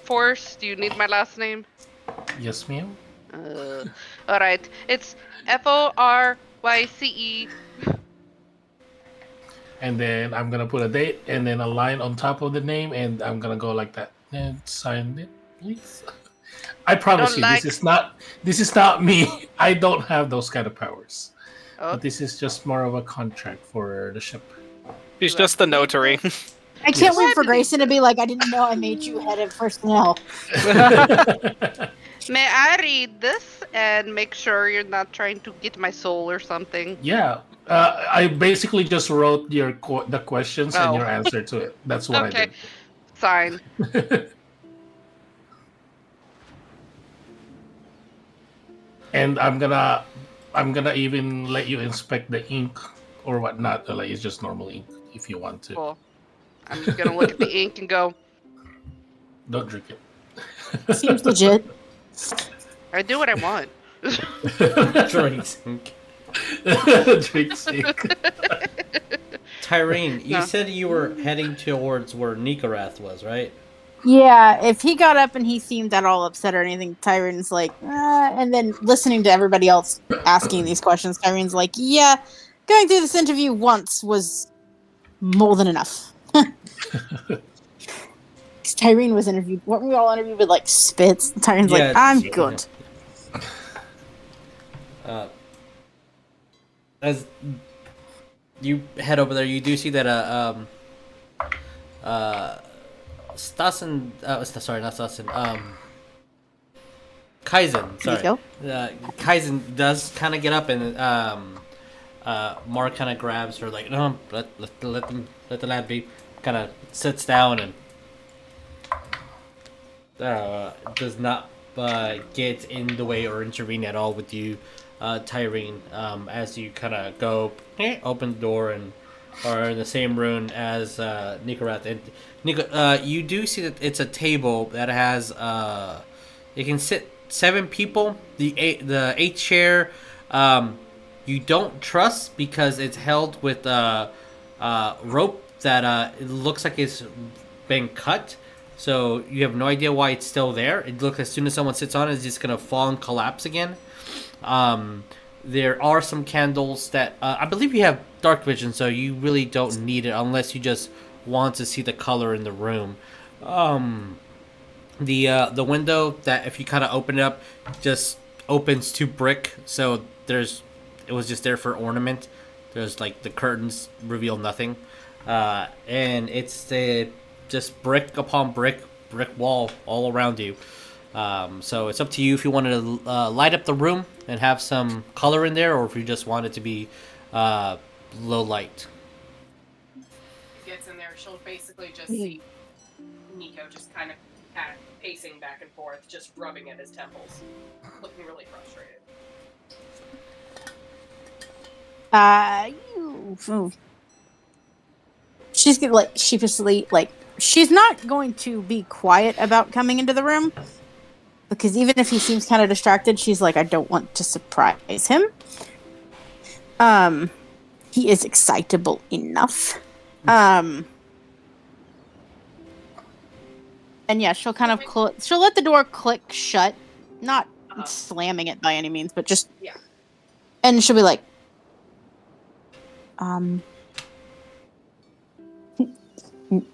Force, do you need my last name? Yes, ma'am. Alright. It's ForYce. And then I'm gonna put a date and then a line on top of the name, and I'm gonna go like that. And sign it, please. I promise you, like- this is not me. I don't have those kind of powers. Oh, But this is just more of a contract for the ship. She's just the notary. I can't Yes. wait for Grayson to be like, I didn't know I made you head of personnel. may I read this and make sure you're not trying to get my soul or something? Yeah, I basically just wrote the questions and Oh. your answer to it. That's what Okay. Sign. I did. And I'm gonna even let you inspect the ink or whatnot. Like it's just normal ink if you want to. Cool. I'm gonna look at the ink and go, Don't drink Seems legit. I do what I want. Drinks. it. Drinks ink. Tyreen, you No. said you were heading towards where Nycorath was, right? Yeah, if he got up and he seemed at all upset or anything, Tyrone's like, and then listening to everybody else asking these questions, Tyrone's like, yeah, going through this interview once was more than enough. 'Cause Tyreen was interviewed. Weren't we all interviewed with like spits? Tyrone's like, I'm good. As you head over there, you do see that Stassen, sorry, not Stassen, Kaizen, sorry. Nico? Kaizen does kind of get up and Mark kind of grabs her like, no, let the lad be. Kind of sits down and does not get in the way or intervene at all with you, Tyreen, as you kind of go open the door and are in the same room as Nycorath. And Nico, you do see that it's a table that has it can sit 7 people. The 8th chair you don't trust because it's held with rope that it looks like it's been cut. So you have no idea why it's still there. It looks as soon as someone sits on it, it's just gonna fall and collapse again. There are some candles that I believe you have dark vision, so you really don't need it unless you just want to see the color in the room. The window that if you kind of open it up, just opens to brick. So it was just there for ornament. There's like the curtains reveal nothing, and it's just brick upon brick wall all around you. So it's up to you if you wanted to light up the room and have some color in there, or if you just want it to be low light. Gets in there, she'll basically just see Nico just kind of pacing back and forth, just rubbing at his temples, looking really frustrated. She's gonna like sheepishly like she's not going to be quiet about coming into the room because even if he seems kind of distracted, she's like, I don't want to surprise him. He is excitable enough. And yeah, she'll kind of she'll let the door click shut, not slamming it by any means, but just and she'll be like,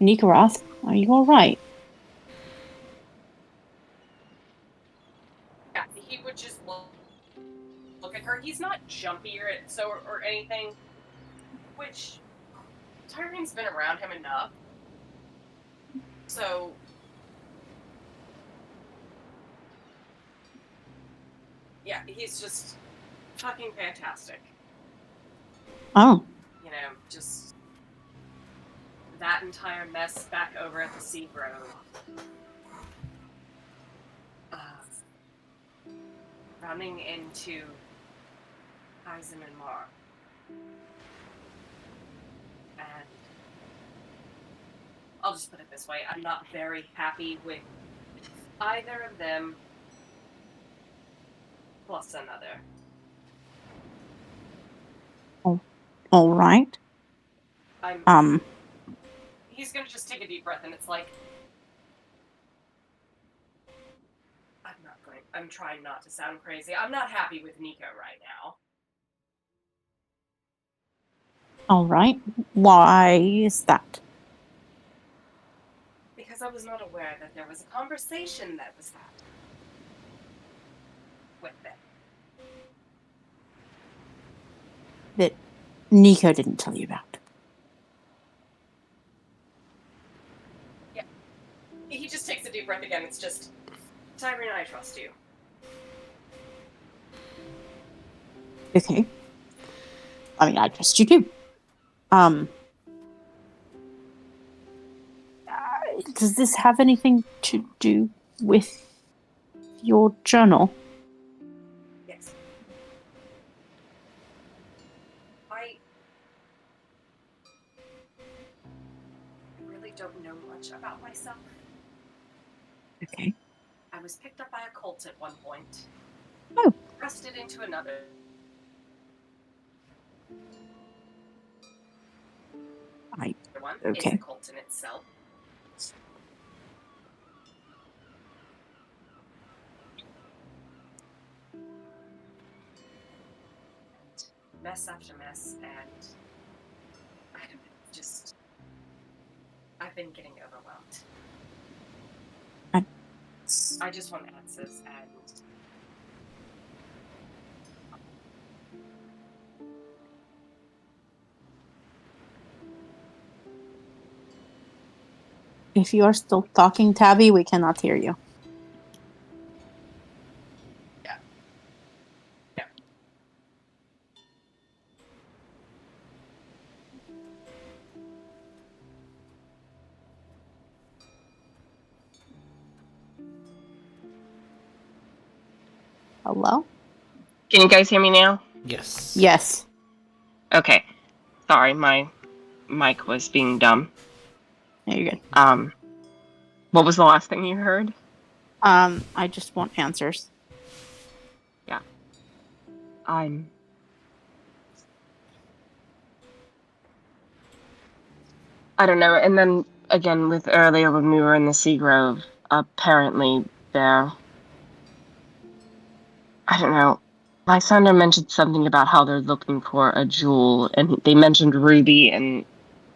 Nycorath, are you all right? Yeah, he would just look at her. He's not jumpy or anything, which Tyreen's been around him enough. So yeah, he's just fucking fantastic. Oh. You know, just that entire mess back over at the Sea Grove. Running into Eisen and Mark. And I'll just put it this way, I'm not very happy with either of them plus another. Oh, all right. He's gonna just take a deep breath and it's like, I'm trying not to sound crazy. I'm not happy with Nico right now. All right. Why is that? Because I was not aware that there was a conversation that was had with them. That Nico didn't tell you about. Yeah. He just takes a deep breath again. It's just, Tyreen, I trust you. Okay. I mean, I trust you too. Does this have anything to do with your journal? Yes. much about myself. Okay. I was picked up by a cult at one point. Oh. Thrusted into another. I One Okay. is a cult in itself. Mess after mess, and I don't know, just I've been getting overwhelmed. I just want answers, and If you are still talking, Tabby, we cannot hear you. Hello? Can you guys hear me now? Yes. Yes. Okay. Sorry, my mic was being dumb. Yeah, you're good. What was the last thing you heard? I just want answers. Yeah. I don't know. And then again, with earlier when we were in the Sea Grove, apparently there. I don't know. Lysander mentioned something about how they're looking for a jewel, and they mentioned ruby, and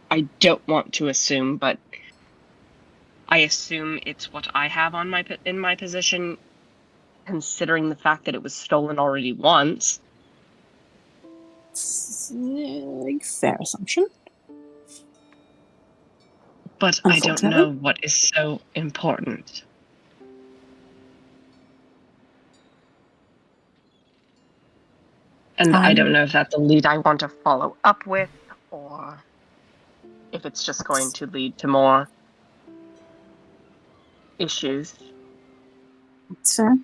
I don't want to assume, but I assume it's what I have on in my position, considering the fact that it was stolen already once. Fair assumption. But I don't Unfortunately. know what is so important. And I don't know if that's a lead I want to follow up with, or if it's just going to lead to more issues. Sir?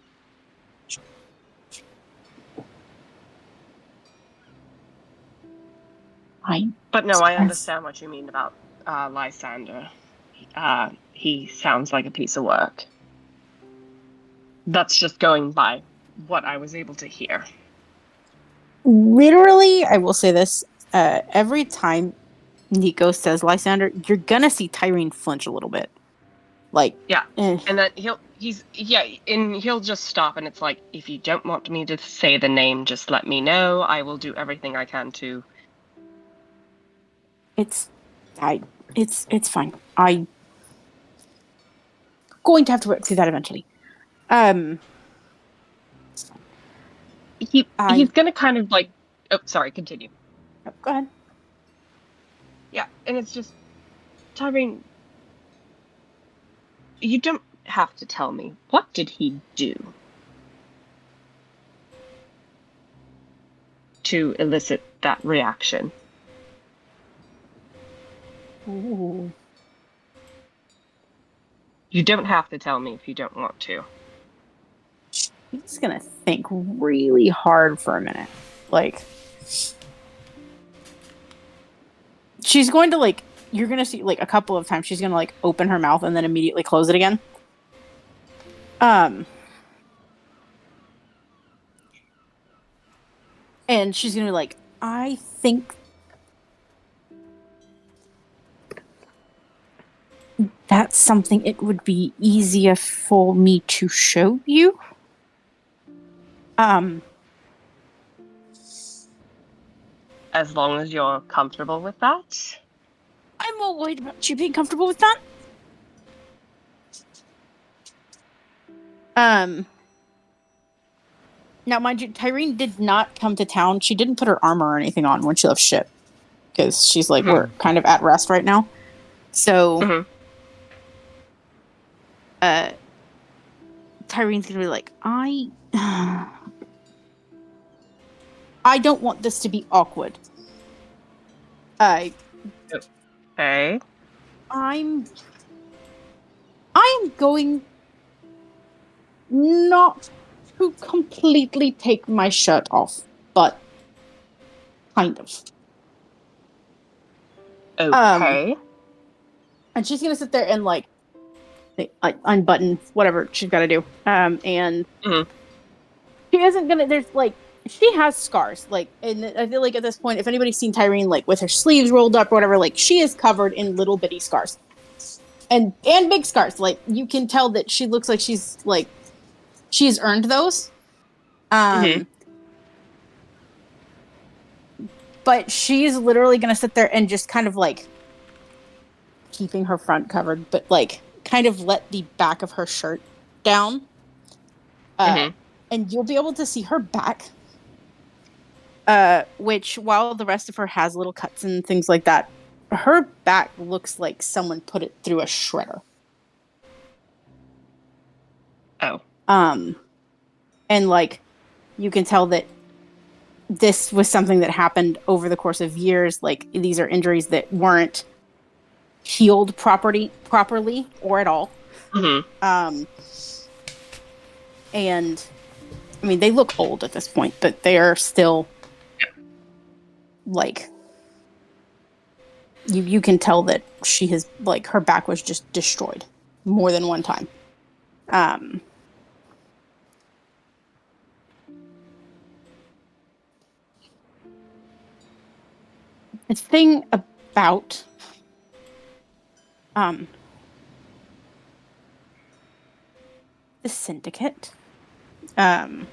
But no, I understand what you mean about Lysander. He sounds like a piece of work. That's just going by what I was able to hear. Literally, I will say this. Every time Nico says Lysander, you're gonna see Tyreen flinch a little bit. Like, yeah. And then he'll just stop, and it's like, if you don't want me to say the name, just let me know. I will do everything I can to. It's fine. I'm going to have to work through that eventually. He's gonna kind of like. Oh, sorry. Continue. Go ahead. Yeah, and it's just, Tyreen, you don't have to tell me. What did he do to elicit that reaction? Ooh. You don't have to tell me if you don't want to. He's gonna think really hard for a minute. Like, she's going to, like, you're gonna see, like, a couple of times she's gonna, like, open her mouth and then immediately close it again. And she's gonna be like, I think that's something it would be easier for me to show you. As long as you're comfortable with that. I'm more worried about you being comfortable with that. Now, mind you, Tyreen did not come to town. She didn't put her armor or anything on when she left ship. Because she's like, we're kind of at rest right now. So, Tyreen's gonna be like, I don't want this to be awkward. Okay. I'm going not to completely take my shirt off, but kind of. Okay. And she's gonna sit there and like unbutton whatever she's got to do. And Mhm. she isn't gonna. There's like she has scars. Like, and I feel like at this point, if anybody's seen Tyreen like with her sleeves rolled up or whatever, like she is covered in little bitty scars, and big scars. Like you can tell that she looks like she's earned those. But she's literally gonna sit there and just kind of like keeping her front covered, but like kind of let the back of her shirt down. And you'll be able to see her back. Which, while the rest of her has little cuts and things like that, her back looks like someone put it through a shredder. Oh. And like, you can tell that this was something that happened over the course of years. Like, these are injuries that weren't healed properly or at all. And I mean, they look old at this point, but they are still like, you can tell that she has, like, her back was just destroyed more than one time. The thing about the syndicate, I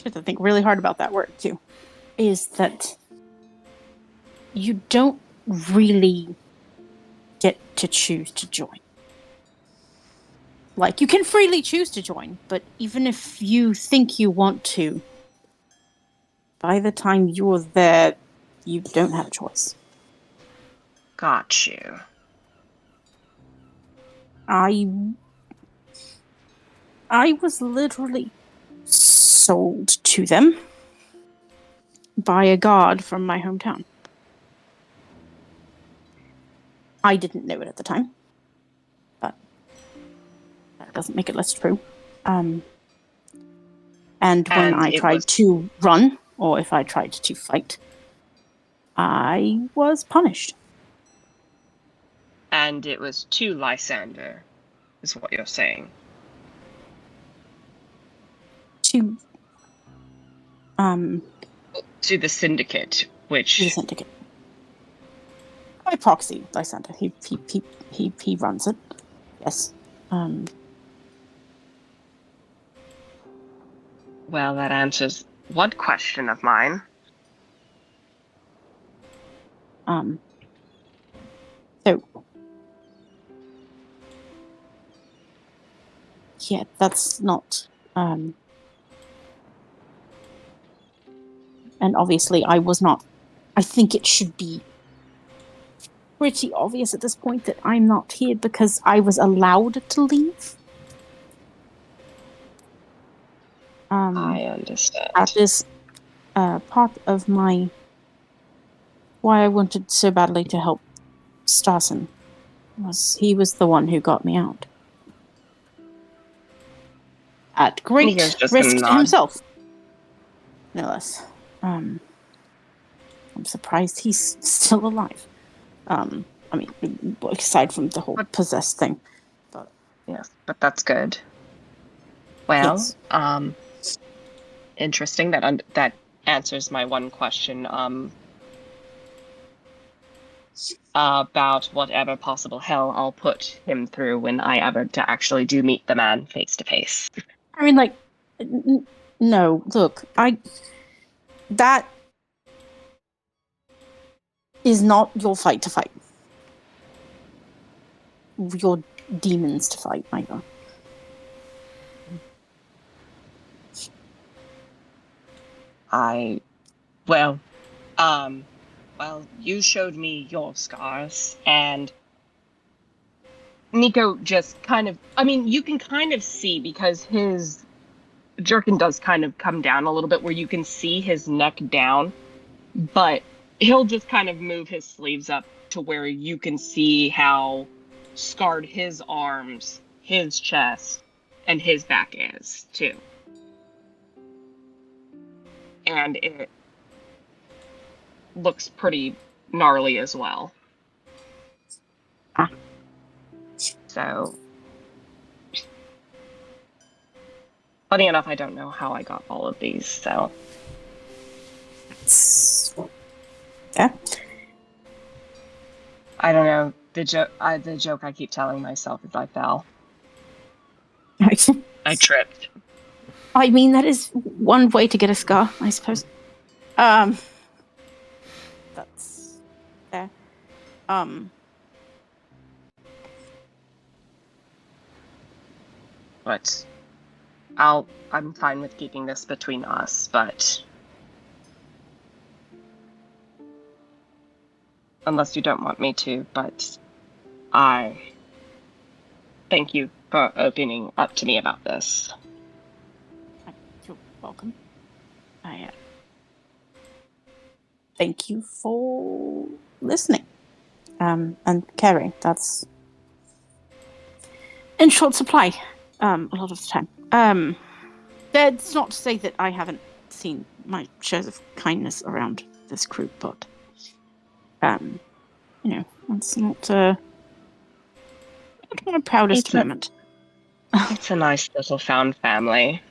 have to think really hard about that word too, is that you don't really get to choose to join. Like, you can freely choose to join, but even if you think you want to, by the time you're there, you don't have a choice. Got you. I was literally sold to them by a god from my hometown. I didn't know it at the time, but that doesn't make it less true. And when I tried to run, or if I tried to fight, I was punished. And it was to Lysander, is what you're saying. To the Syndicate, which... The Syndicate. By proxy, Lysander. He runs it. Yes. Well, that answers one question of mine. So, yeah, that's not, and obviously I was not, I think it should be pretty obvious at this point that I'm not here because I was allowed to leave. I understand. That is part of why I wanted so badly to help Starson. He was the one who got me out. At great risk to himself. No less. I'm surprised he's still alive. I mean, aside from the whole possessed thing. But yes, but that's good. Well, yes. Interesting. That answers my one question. About whatever possible hell I'll put him through when I ever to actually do meet the man face to face. I mean, like, no, look, that is not your fight to fight. Your demons to fight, either. Well, you showed me your scars, and Nico just kind of, I mean, you can kind of see because his jerkin does kind of come down a little bit where you can see his neck down, but he'll just kind of move his sleeves up to where you can see how scarred his arms, his chest, and his back is, too. And it looks pretty gnarly as well. So, funny enough, I don't know how I got all of these, so. Yeah. I don't know. The joke I keep telling myself is I fell. I tripped. I mean, that is one way to get a scar, I suppose. That's fair. But I'm fine with keeping this between us, but unless you don't want me to, but I thank you for opening up to me about this. You're welcome. I thank you for listening. And caring. That's in short supply, a lot of the time. That's not to say that I haven't seen my shares of kindness around this group, but it's not my proudest moment. It's a nice little found family.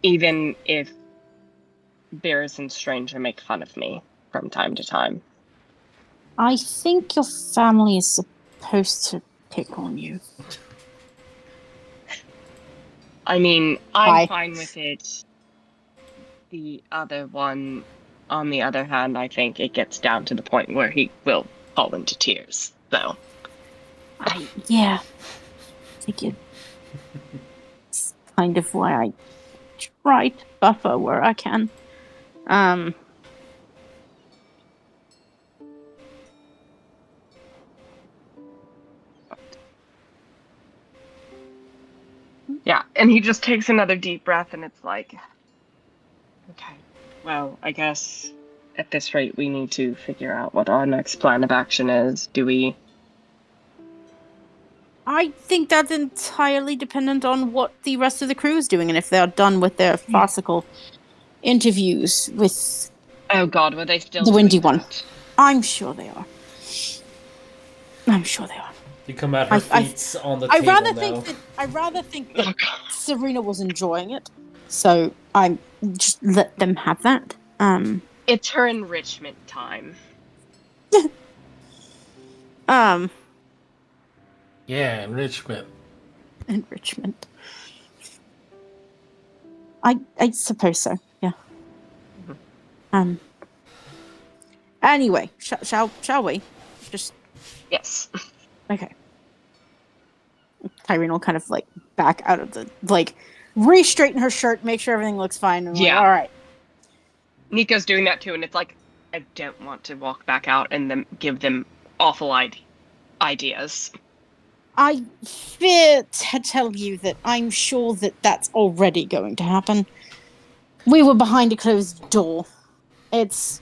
Even if Beerus and Stranger make fun of me from time to time. I think your family is supposed to pick on you. I mean, Hi. I'm fine with it. The other one, on the other hand, I think it gets down to the point where he will fall into tears. So, Yeah. I think it's kind of why I try to buffer where I can. yeah, and he just takes another deep breath, and it's like, okay, well, I guess at this rate we need to figure out what our next plan of action is. Do we? I think that's entirely dependent on what the rest of the crew is doing and if they are done with their farcical interviews with Oh God, were they still the doing windy one. that? I'm sure they are. I'm sure they are. You come at her feet on the I table rather now. think that Serena was enjoying it, so I just let them have that. It's her enrichment time. Yeah, enrichment. Enrichment. I suppose so. Yeah. Anyway, shall we? Just yes. Okay. Tyreen will kind of back out of the re-straighten her shirt, make sure everything looks fine, and Yeah. all right. Nico's doing that too, and it's like, I don't want to walk back out and then give them awful ideas. I fear to tell you that I'm sure that that's already going to happen. We were behind a closed door. It's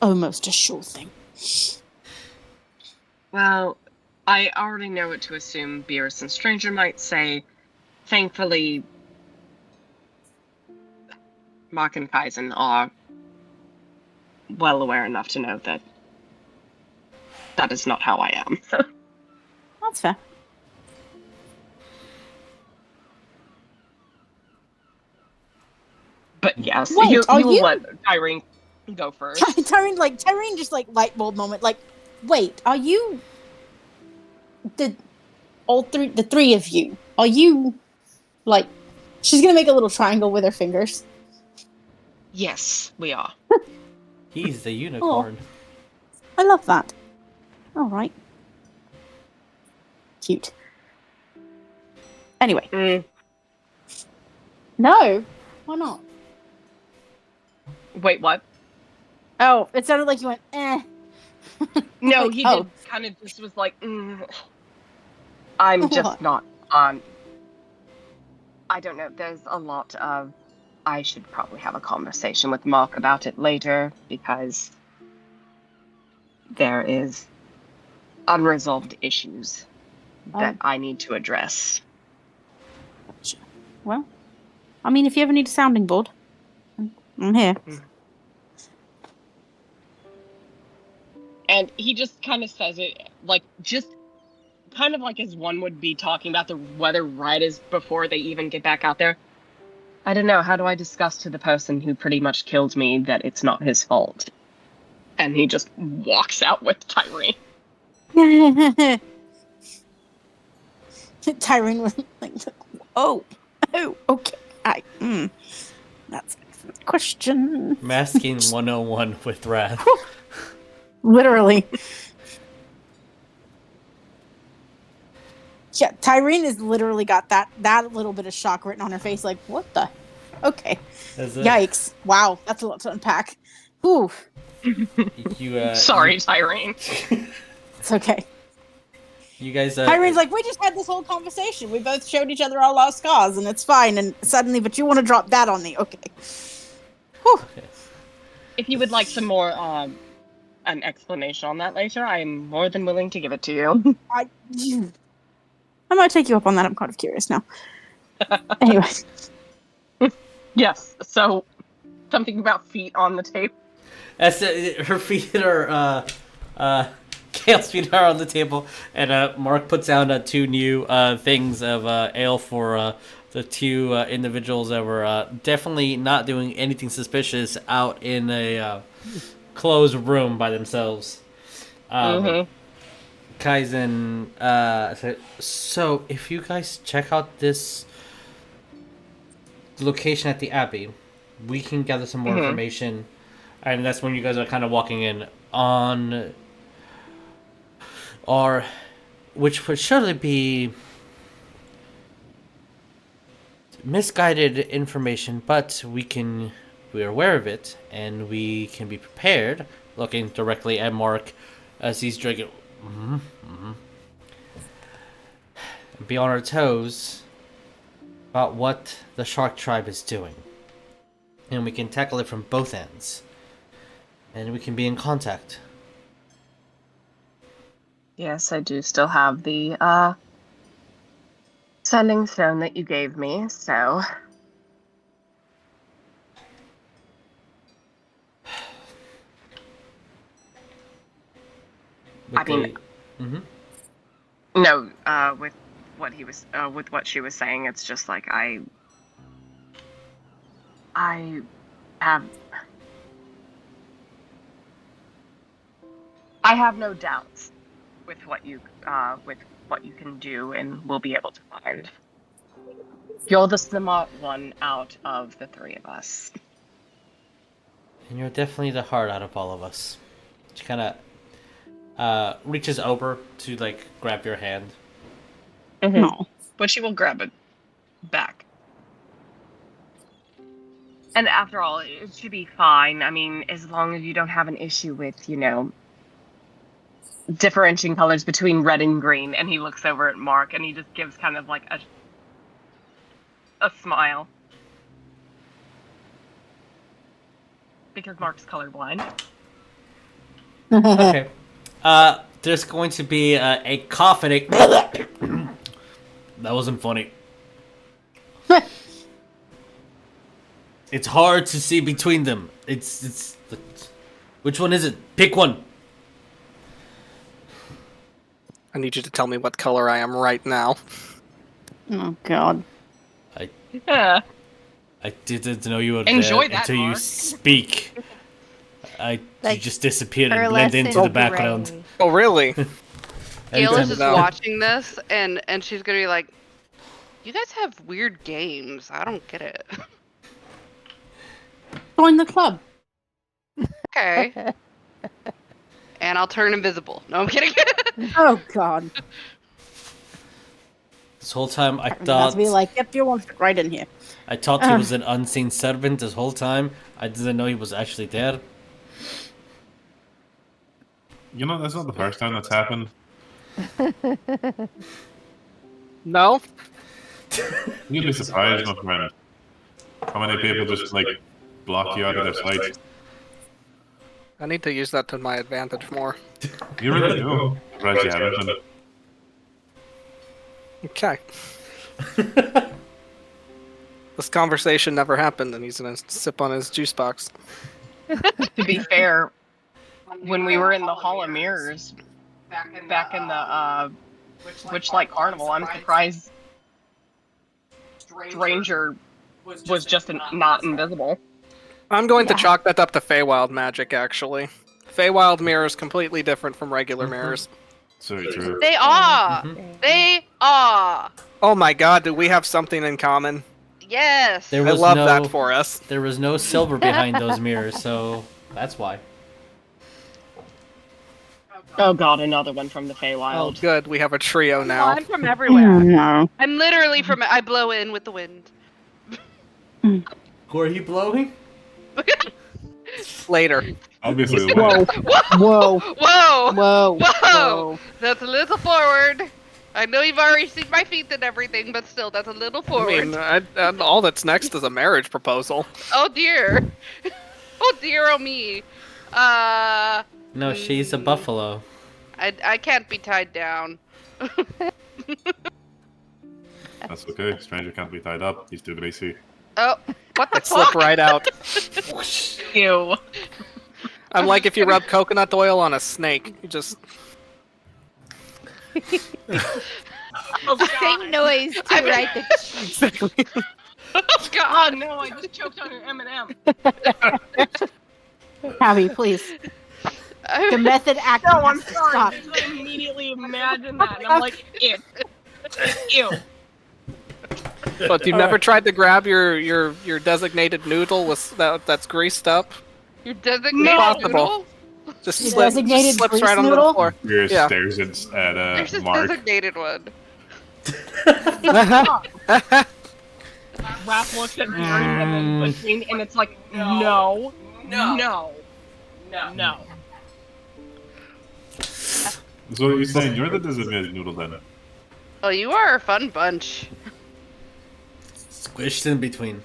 almost a sure thing. Well, I already know what to assume Beerus and Stranger might say. Thankfully, Mark and Kaizen are well aware enough to know that that is not how I am. That's fair. But yes, Wait, you are will you- let Tyreen go first. Tyreen just light bulb moment. Wait, are you the three of you? Are you she's gonna make a little triangle with her fingers. Yes, we are. He's the unicorn. I love that. All right. Cute. Anyway. No. Why not? Wait, what? Oh, it sounded like you went, eh. No, he did kind of just was like, I'm just not on. I don't know. There's a lot of. I should probably have a conversation with Mark about it later because there is unresolved issues that I need to address. Gotcha. Well, I mean, if you ever need a sounding board, I'm here. And he just kind of says it, like, just kind of like as one would be talking about the weather right as before they even get back out there. I don't know, how do I discuss to the person who pretty much killed me that it's not his fault? And he just walks out with Tyreen. Tyreen was like, oh, okay. That's an excellent question. Masking 101 with wrath. Literally. Yeah, Tyreen has literally got that little bit of shock written on her face. Like, what the? Okay. Yikes. Wow, that's a lot to unpack. Whew. Sorry, Tyreen. It's okay. You guys. Tyreen's like, we just had this whole conversation. We both showed each other all our scars, and it's fine. And suddenly, but you want to drop that on me? Okay. Whew. If you would like some more, an explanation on that later, I am more than willing to give it to you. I might take you up on that. I'm kind of curious now. Anyway. Yes. So, something about feet on the table. Her feet are Kale's feet are on the table, and Mark puts down 2 new things of ale for the 2 individuals that were definitely not doing anything suspicious out in a closed room by themselves. Kaizen said, so if you guys check out this location at the Abbey, we can gather some more information. And that's when you guys are kind of walking in on, or which would surely be misguided information, but we're aware of it, and we can be prepared, looking directly at Mark as he's drinking. Be on our toes about what the Shark Tribe is doing. And we can tackle it from both ends. And we can be in contact. Yes, I do still have the sending stone that you gave me, so... No, with what he was, with what she was saying, it's just like I have no doubts with what you can do and will be able to find. You're the smart one out of the 3 of us. And you're definitely the heart out of all of us. She kind of reaches over to like grab your hand. No, but she will grab it back. And after all, it should be fine. I mean, as long as you don't have an issue with, differentiating colors between red and green. And he looks over at Mark and he just gives kind of like a smile. Because Mark's colorblind. Okay. There's going to be a coughing. That wasn't funny. It's hard to see between them. It's which one is it? Pick one. I need you to tell me what color I am right now. Oh, God. Yeah. I didn't know you were Enjoy there that, until you Mark. speak. You just disappeared and Pearlescent blended into the background. gray. Oh, really? Gail is just No. watching this, and she's gonna be like, "You guys have weird games. I don't get it." Join the club. Okay. And I'll turn invisible. No, I'm kidding. Oh, God. This whole time I That's thought be like, yep, you want to fit right in here. he was an unseen servant this whole time. I didn't know he was actually there. That's not the first time that's happened. No? You'd be surprised, my friend. How many people just, block you out of their sight? I need to use that to my advantage more. You really do. Surprised you haven't. Okay. This conversation never happened, and he's gonna sip on his juice box. To be fair, when we were in the Hall of Mirrors back in the Witchlight Carnival. I'm surprised Stranger was just not invisible. I'm going to chalk that up to Feywild magic, actually. Feywild mirrors completely different from regular mirrors. It's very true. They are. They are. Oh my god, do we have something in common? Yes. There I was love no, that for us. There was no silver behind those mirrors, so that's why. Oh god, another one from the Oh, Feywild. good. We have a trio No, now. I'm from everywhere. No. I'm literally from. I blow in with the wind. Who are you blowing? Later. Obviously, the Whoa. wind. Whoa. Whoa. Whoa. Whoa. That's a little forward. I know you've already seen my feet and everything, but still, that's a little I forward. mean, all that's next is a marriage proposal. Oh dear. Oh dear, oh me. No, she's a buffalo. I can't be tied down. That's okay. Stranger can't be tied up. He's too greasy. Oh, what the It slipped fuck? right out. Ew. I'm like if you rub coconut oil on a snake. You just... Same noise too, right? Oh Oh god. no, I just choked on an M&M. Abby, please. The method acting No, I'm has to sorry. stop. I just immediately imagine that, and I'm like, ew. Ew. But you've never tried to grab your designated noodle with that's greased up? You're designated Impossible. noodle? Just Your slip, designated slips grease right onto noodle? the floor. Beerus Yeah. stares at There's a Mark. designated one. Raph looks at Beerus and then between, and it's like, no, no, no. So you're saying you're the designated noodle then? Oh, you are a fun bunch. Squished in between.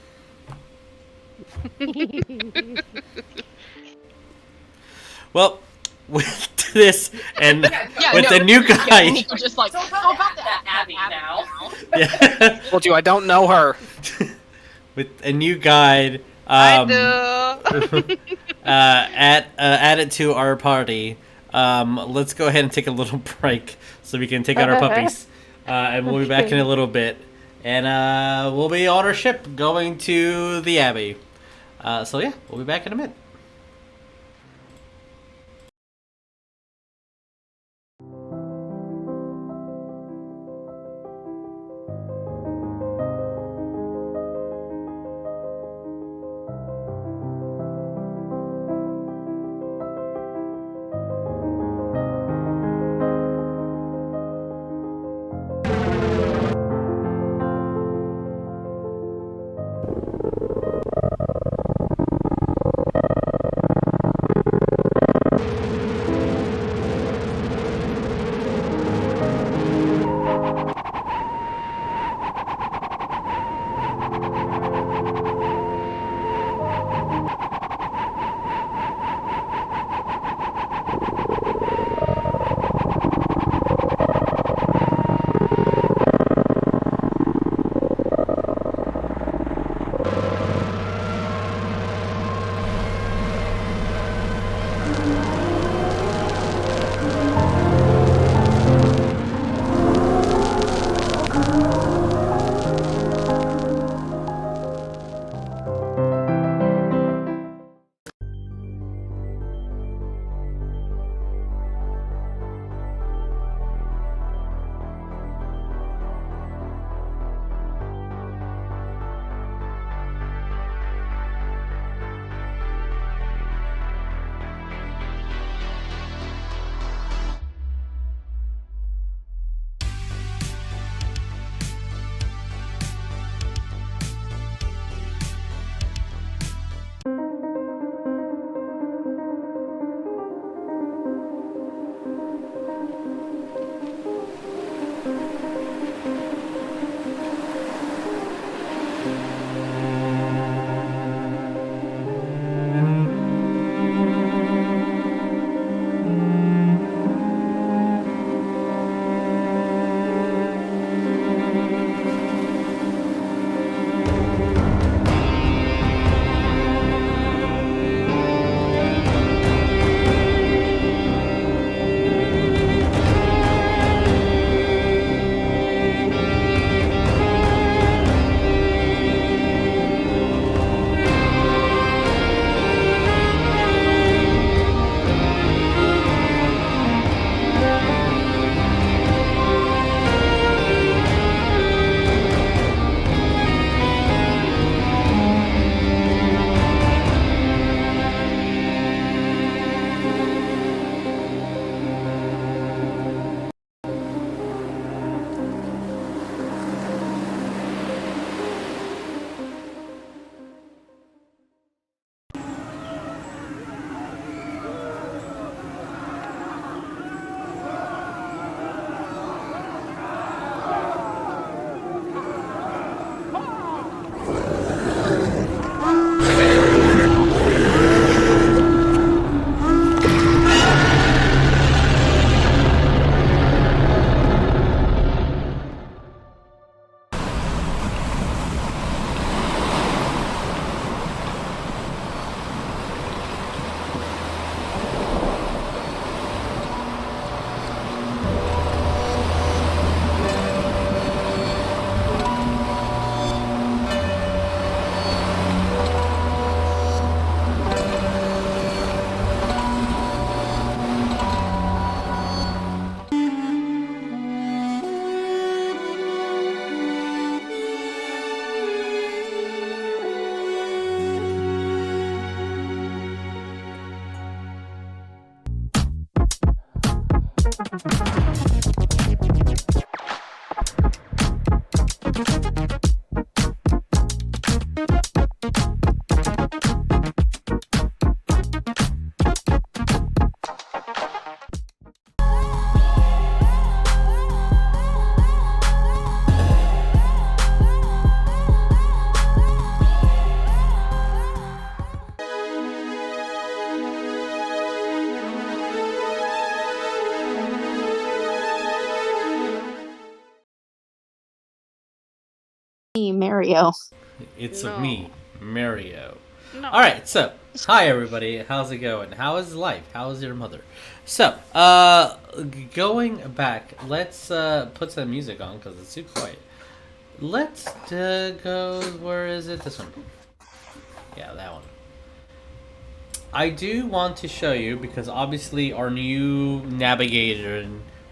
Well, with this and with the new Yeah, guy. and he could just like, Don't talk about that Abby now. Yeah. Told you I don't know her. With a new guide I do. added to our party. Let's go ahead and take a little break so we can take out our puppies. And we'll be back in a little bit. And we'll be on our ship going to the Abbey. So yeah, we'll be back in a minute. Mario. It's No. me, Mario. No. All right, so hi everybody. How's it going? How is life? How is your mother? So, going back, let's put some music on because it's too quiet. Let's go. Where is it? This one. Yeah, that one. I do want to show you because obviously our new navigator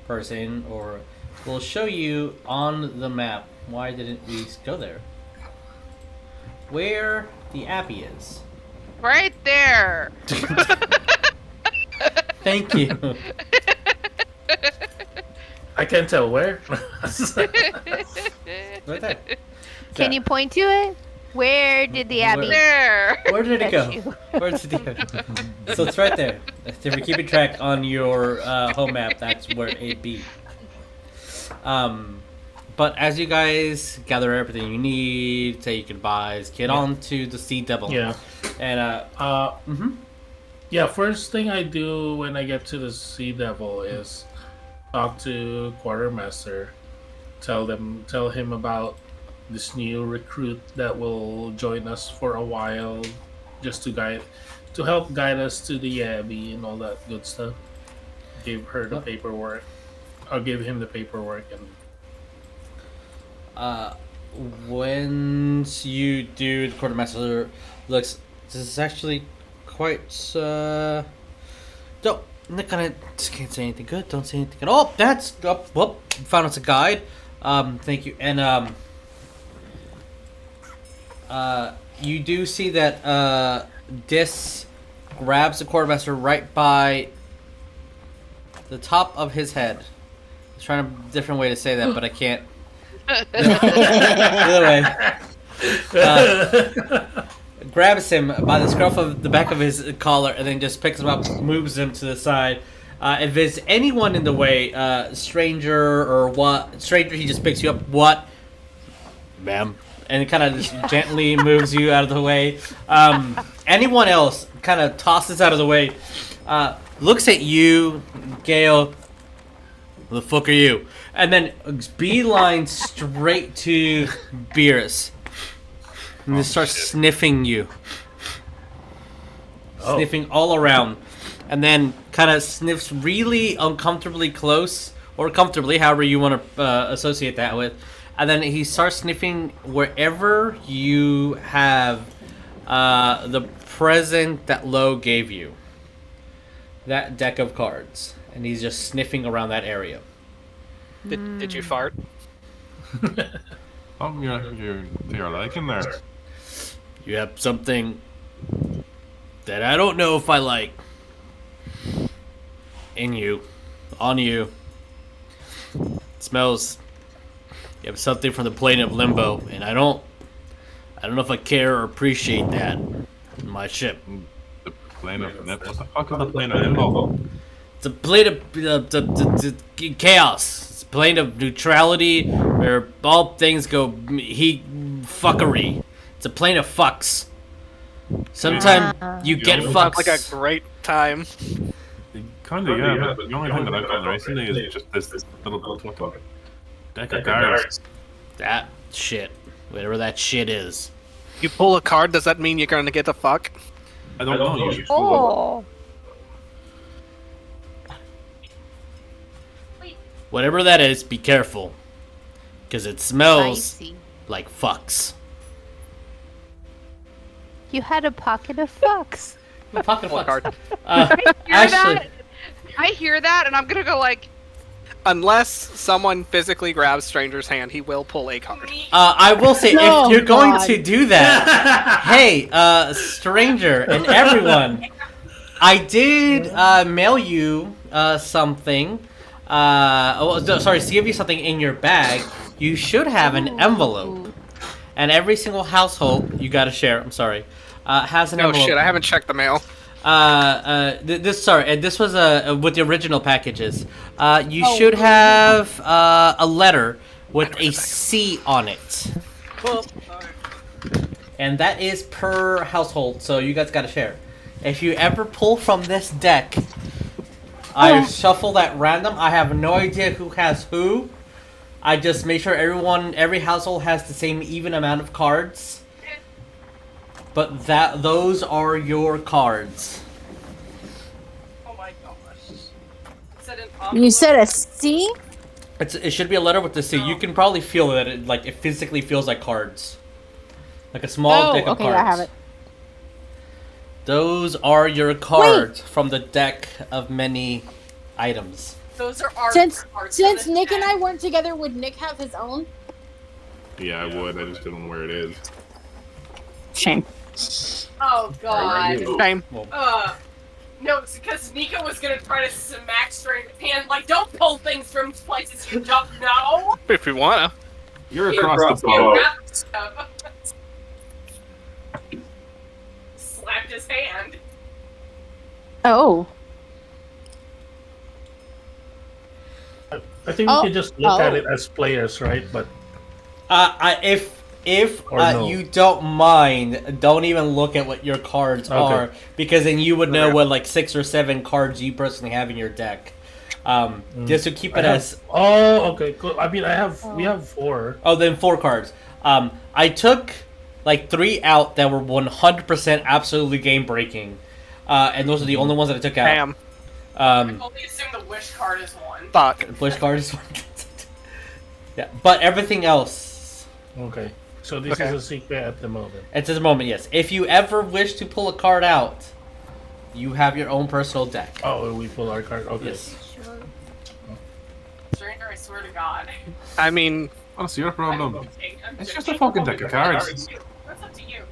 person or will show you on the map. Why didn't we go there? Where the appy is. Right there. Thank you. I can't tell where. Right there. Can you point to it? Where did the abbey? There. Where did it go? Fetch you? Where did it go? So it's right there. If you're keeping track on your home map, that's where it be. But as you guys gather everything you need, say your goodbyes, get on to the Sea Devil. Yeah. And Yeah, first thing I do when I get to the Sea Devil is talk to Quartermaster, tell him about this new recruit that will join us for a while, just to help guide us to the Abbey and all that good stuff. Give her the paperwork. I'll give him the paperwork and. Once you do, the quartermaster looks. This is actually quite. Don't. I'm not gonna. Just can't say anything good. Don't say anything at all. That's. Well, found us a guide. Thank you. And you do see that Dis grabs the quartermaster right by the top of his head. I'm trying a different way to say that, but I can't. Either way, grabs him by the scruff of the back of his collar and then just picks him up, moves him to the side. If there's anyone in the way, stranger or what, stranger, he just picks you up. What, ma'am? And kind of just gently moves you out of the way. Anyone else kind of tosses out of the way, looks at you, Gale. Who the fuck are you? And then beeline straight to Beerus. And just starts sniffing you. Sniffing all around. And then kind of sniffs really uncomfortably close. Or comfortably, however you want to associate that with. And then he starts sniffing wherever you have the present that Lo gave you. That deck of cards. And he's just sniffing around that area. Did you fart? You're liking there. You have something that I don't know if I like. In you. On you. It smells. You have something from the plane of limbo, and I don't know if I care or appreciate that in my ship. The plane of what the fuck is the plane of limbo? It's a plane of the chaos. It's a plane of neutrality where all things go fuckery. It's a plane of fucks. Sometimes you get fucks. Like a great time. Kinda, yeah, but the only thing that I've done recently is just this little fucking deck of cards. That shit. Whatever that shit is. You pull a card, does that mean you're gonna get the fuck? I don't know. You should Oh. Whatever that is, be careful. Because it smells Spicy. like fucks. You had a pocket of fucks. A pocket of Pull a fucks. card. I hear that, and I'm gonna go like. Unless someone physically grabs Stranger's hand, he will pull a card. I will say, Oh, if you're going God. to do that, hey, stranger and everyone, I did mail you something. To give you something in your bag. you should have an envelope. And every single household, you gotta share, I'm sorry, has an Oh envelope. shit! I haven't checked the mail. This was with the original packages. You should have a letter with a C on it. Well, And that is per household, so you guys gotta share. If you ever pull from this deck, I shuffle at random. I have no idea who has who. I just make sure every household has the same even amount of cards. But those are your cards. Oh my gosh. You said a C? It should be a letter with the C. You can probably feel that it physically feels like cards. Like a small deck of okay, cards. I have it. Those are your cards from the deck of many items. Those are our Since cards. Nick and I weren't together, would Nick have his own? Yeah, I would. I just don't know where it is. Shame. Oh god. Shame. No, it's because Nika was gonna try to smack straight hand. Like, don't pull things from places you don't know. If we wanna. You're across the boat. Slapped his hand. Oh. I think we can just look at it as players, right? But if Or no. you don't mind, don't even look at what your cards are, because then you would know what like 6 or 7 cards you personally have in your deck. Just to keep it as. Oh, okay, cool. I mean, we have 4. Oh, then 4 cards. I took like 3 out that were 100% absolutely game breaking, and those are the only ones that I took out. Damn. I only assume the wish card is one. Fuck. Wish card is one. Yeah, but everything else. Okay, so this is a secret at the moment. At this moment, yes. If you ever wish to pull a card out, you have your own personal deck. Oh, we pull our card. Okay. Yes. Stranger, I swear to God. I mean, What's your problem? I'm It's joking. just a fucking deck of cards. That's up to you.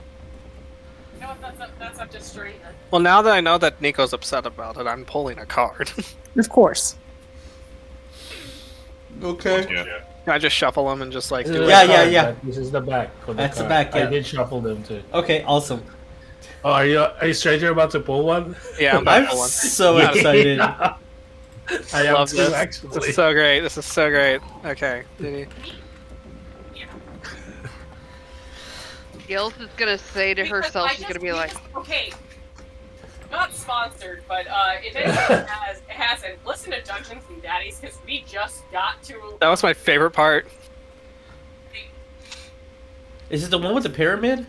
You know what? That's up to Stranger. well, now that I know that Nico's upset about it, I'm pulling a card. Of course. Okay. Yeah. I just shuffle them and just like do This is it. Yeah, the yeah, card, yeah. but This is the back. Of the That's the card. back, yeah. I did shuffle them too. Okay, awesome. Oh, are you stranger about to pull one? Yeah, I'm about to I'm pull one. so excited. I am Love too, this. actually. This is so great. This is so great. Okay. Gil's is gonna say to herself, she's gonna be like, okay. Not sponsored, but if anyone has and listen to Dungeons and Daddies because we just got to. That was my favorite part. Is it the one with the pyramid?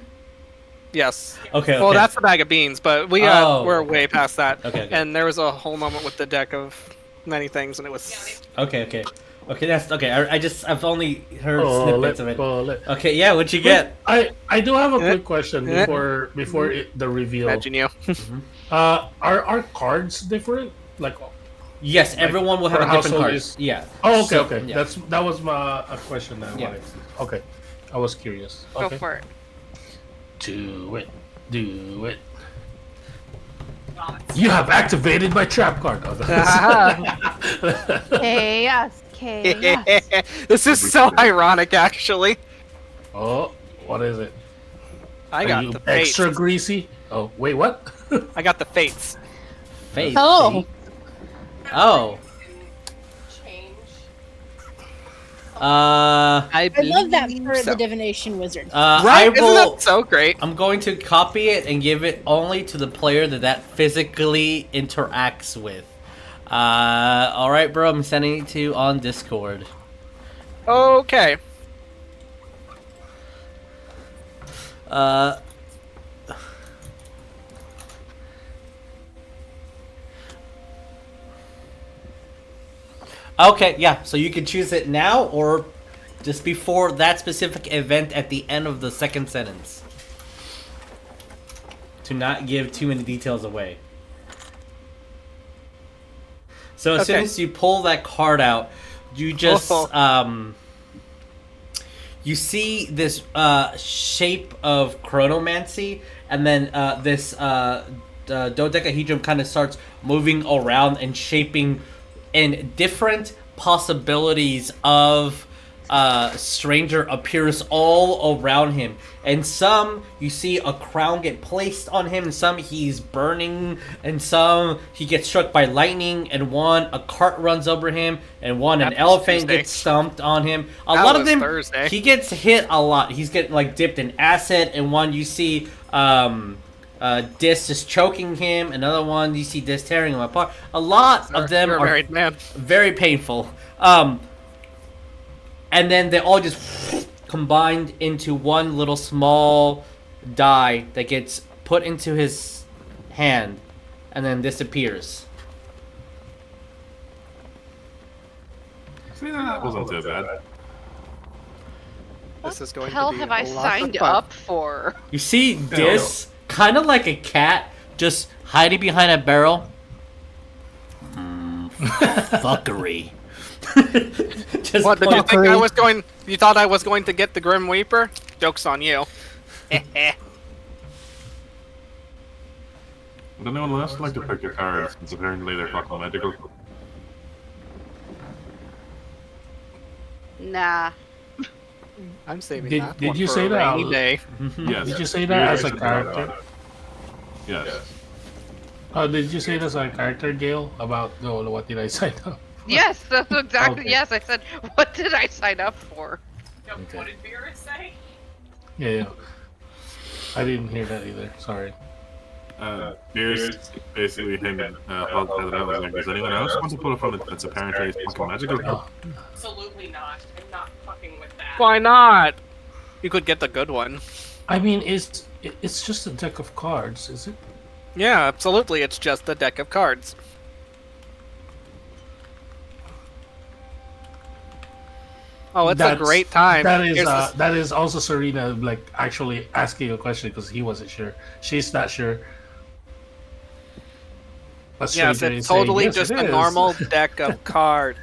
Yes. Okay. Well, that's the bag of beans, but we're way past that. Okay. And there was a whole moment with the deck of many things, and it was. Okay. That's okay. I've only heard snippets of it. Pull it. Okay, yeah. What'd you get? I do have a quick question before the reveal. Imagine you. Are our cards different? Like, Yes, everyone will have per a different household card. is- Yeah. oh, So, okay. yeah. That was a question that I Yeah. wanted. Okay, I was curious. go Okay. for it. Do it. You have activated my trap card. Chaos. This is so ironic, actually. Oh, what is it? I Are got you the fates. extra greasy? Oh, wait, what? I got the fates. Faith. Oh. Oh. Change. I love that believe for so. the divination wizard. I Right? Isn't will. that so great? I'm going to copy it and give it only to the player that physically interacts with. All right, bro. I'm sending it to you on Discord. Okay. Okay, yeah. So you can choose it now or just before that specific event at the end of the second sentence. To not give too many details away. So as soon Okay. as you pull that card out, you just you see this shape of chronomancy, and then this dodecahedron kind of starts moving around and shaping in different possibilities of stranger appears all around him, and some you see a crown get placed on him, and some he's burning, and some he gets struck by lightning, and one a cart runs over him, and one an elephant gets stumped on him. A lot of them he gets hit a lot. He's getting like dipped in acid, and one you see Dis is choking him. Another one you see Dis tearing him apart. A lot of them are married man. Very painful. And then they all just combined into one little small die that gets put into his hand and then disappears. See, that wasn't too bad. This is going What the hell to be have a I lot of signed fun. up for? You see Dis, kind of like a cat, just hiding behind a barrel. Fuckery. Just What did you think I fuckery. was going? You thought I was going to get the Grim Reaper? Joke's on you. Would anyone else like to pick your cards, since apparently they're fucking magical? Nah. I'm saving Did- that. did one you for say a that? rainy day. Yes. Did you say that as a character? Yes. Oh, did you say this as a character, Gail? About what did I sign up? Yes, that's exactly. Okay. Yes, I said, what did I sign up for? What did Beerus say? Yeah. I didn't hear that either. Sorry. Beerus basically him and Hulk had it out. Was like, does anyone else want to pull it from that's apparently fucking magical? Oh, Absolutely not. I'm not fucking with that. Why not? You could get the good one. I mean, it's just a deck of cards, is it? Yeah, absolutely. It's just a deck of cards. Oh, it's a great time. That is Here's this- that is also Serena like actually asking a question because he wasn't sure. She's not sure. But Yes, Stranger it's is saying, totally "Yes, just it a is." normal deck of cards.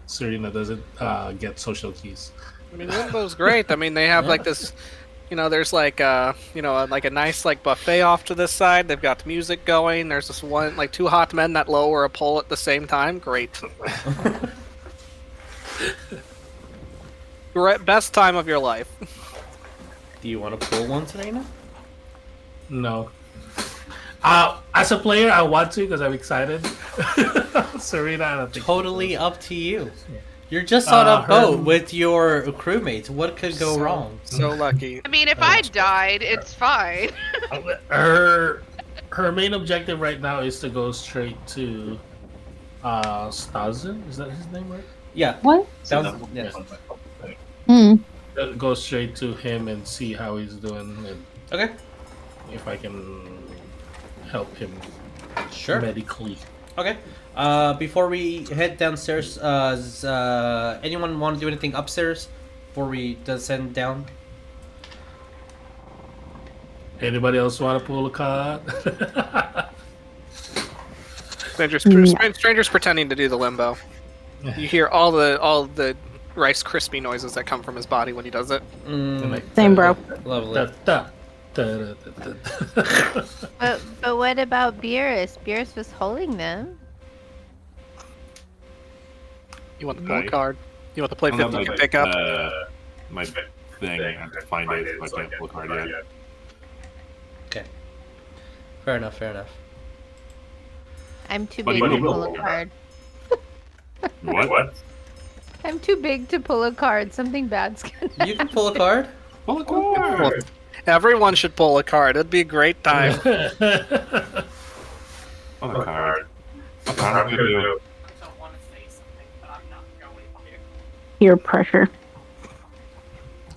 Serena doesn't get social keys. I mean, Limbo's great. I mean, they have like this, there's like like a nice like buffet off to this side. They've got music going. There's this one like two hot men that lower a pole at the same time. Great. Best time of your life. Do you want to pull one, Serena? No. As a player, I want to because I'm excited. Serena, I don't think Totally up to you. You're just on a her- boat with your crewmates. What could go wrong? So lucky. I mean, if I died, it's fine. her main objective right now is to go straight to Stazen. Is that his name, right? Yeah. What? Sounds, yes. Hmm. Go straight to him and see how he's doing, and Okay. if I can help him Sure. medically. Okay. Before we head downstairs, does anyone want to do anything upstairs before we descend down? Anybody else want to pull a card? Stranger's pretending to do the limbo. You hear all the Rice Krispie noises that come from his body when he does it. Same, bro. Lovely. But what about Beerus? Beerus was holding them. You want to pull a Right. card? You want to play I'm 50 not you can like, pick up? my thing. I have to find it. I can't pull a card yet. Okay. Fair enough. Fair enough. I'm too But big you to will. pull a card. What? I'm too big to pull a card. Something bad's gonna. You can pull a card. Pull a card. Everyone should pull a card. It'd be a great time. Pull a card. What card am I gonna do? I don't want to say something, but I'm not going to. Peer pressure.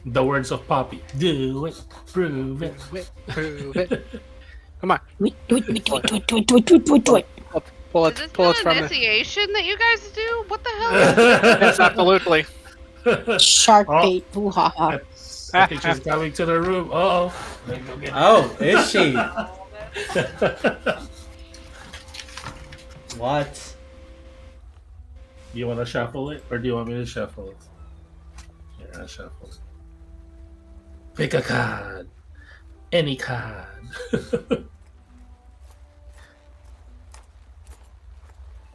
The words of Poppy. Do it, prove it. Prove it. Come on. Do it, do it, do it, do it, do it, do it, do it, do it, do it, do it. Pull Is it. this Pull it an from the. initiation that you guys do? What the hell? Yes, absolutely. Shark Oh. bait. Ooh, ha, ha. I think she's coming to the room. Uh-oh. Let me go get her. Oh, is she? What? You want to shuffle it, or do you want me to shuffle it? Yeah, I'll shuffle it. Pick a card. Any card.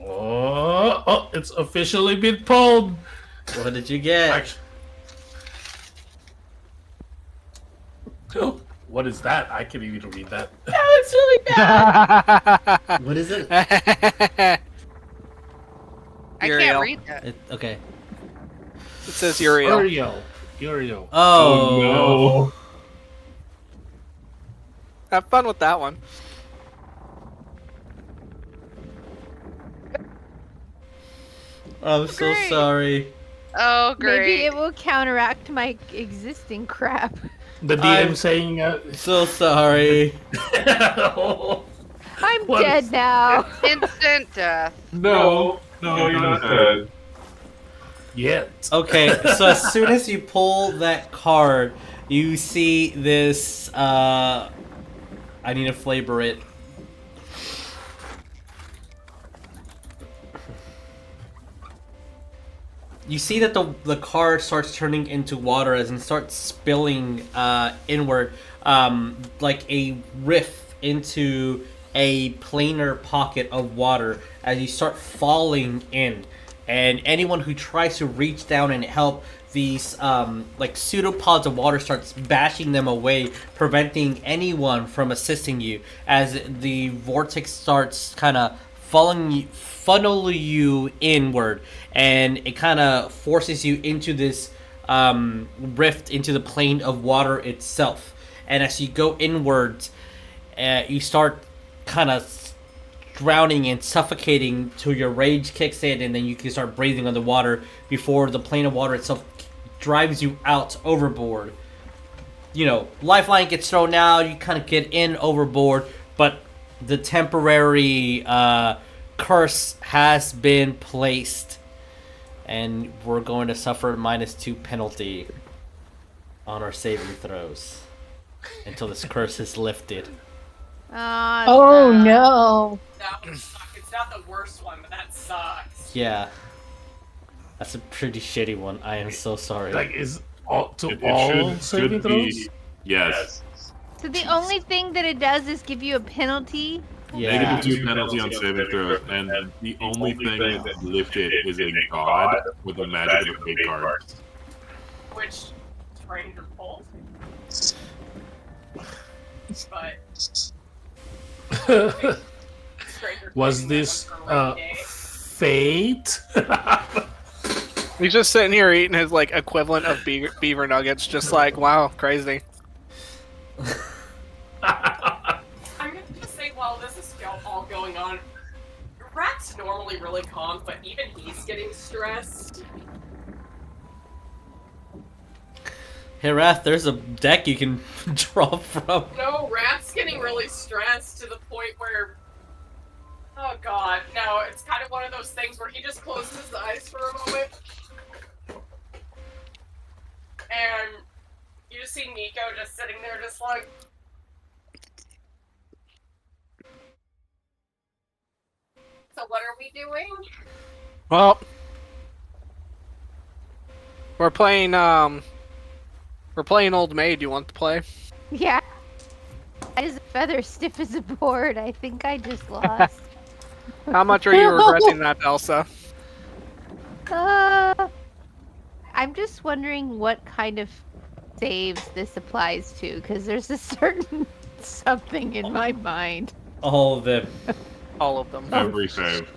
Oh, it's officially been pulled. What did you get? Actually, oh, what is that? I can't even read that. It's really bad. What is it? I Uriel. can't read that. Okay. It says Uriel. Uriel. Oh, no. Have fun with that one. I'm so Great. sorry. Oh, great. Maybe it will counteract my existing crap. The DM I'm- saying, So sorry. I'm What? dead now. Instant death. No, you're not dead. Yet. Okay, so as soon as you pull that card, you see this. I need to flavor it. You see that the card starts turning into water as it starts spilling inward, like a rift into a planar pocket of water as you start falling in. And anyone who tries to reach down and help, these like pseudopods of water starts bashing them away, preventing anyone from assisting you as the vortex starts kind of funnel you inward, and it kind of forces you into this rift into the plane of water itself. And as you go inwards, you start kind of drowning and suffocating till your rage kicks in, and then you can start breathing underwater before the plane of water itself drives you out overboard. You know, lifeline gets thrown out, you kind of get in overboard, but the temporary curse has been placed, and we're going to suffer -2 penalty on our saving throws until this curse is lifted. Oh no. That would suck. It's not the worst one, but that sucks. Yeah. That's a pretty shitty one. I am so sorry. Like, is all to It all should saving throws? be. Yes. So the only thing that it does is give you a penalty. Yeah. -2 penalty on saving throws, and the only thing that's lifted is a god with the magic of big cards. Which Stranger pulled. But Stranger Was taking this that one for a rainy day. fate? He's just sitting here eating his like equivalent of beaver nuggets, just like wow, crazy. I'm gonna just say while this is all going on, Rat's normally really calm, but even he's getting stressed. Hey Wrath, there's a deck you can draw from. No, Rat's getting really stressed to the point where, oh god, no, it's kind of one of those things where he just closes his eyes for a moment, and you just see Nico just sitting there just like, so what are we doing? Well, we're playing Old Maid. You want to play? Yeah. As a feather stiff as a board. I think I just lost. How much are you regretting that, Elsa? I'm just wondering what kind of saves this applies to, because there's a certain something in my mind. All of them. All of them. Every save.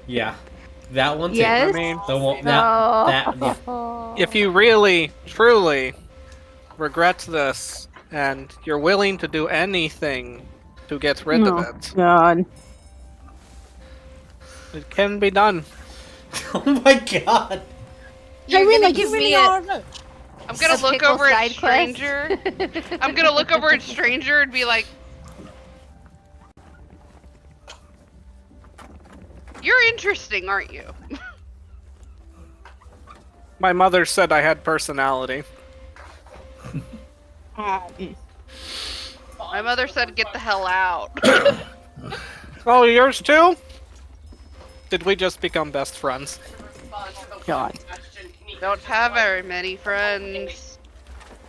Yeah. That one too. Yes. I mean, The one, No. that if you really, truly regret this, and you're willing to do anything to get rid of it, God. it can be done. Oh my god. You're Tyreen, gonna like, give you really me a- are. I'm gonna A look pickle over at side quest. Stranger. I'm gonna look over at Stranger and be like, "You're interesting, aren't you?" My mother said I had personality. My mother said, "Get the hell out." Oh, yours too? Did we just become best friends? God. Don't have very many friends.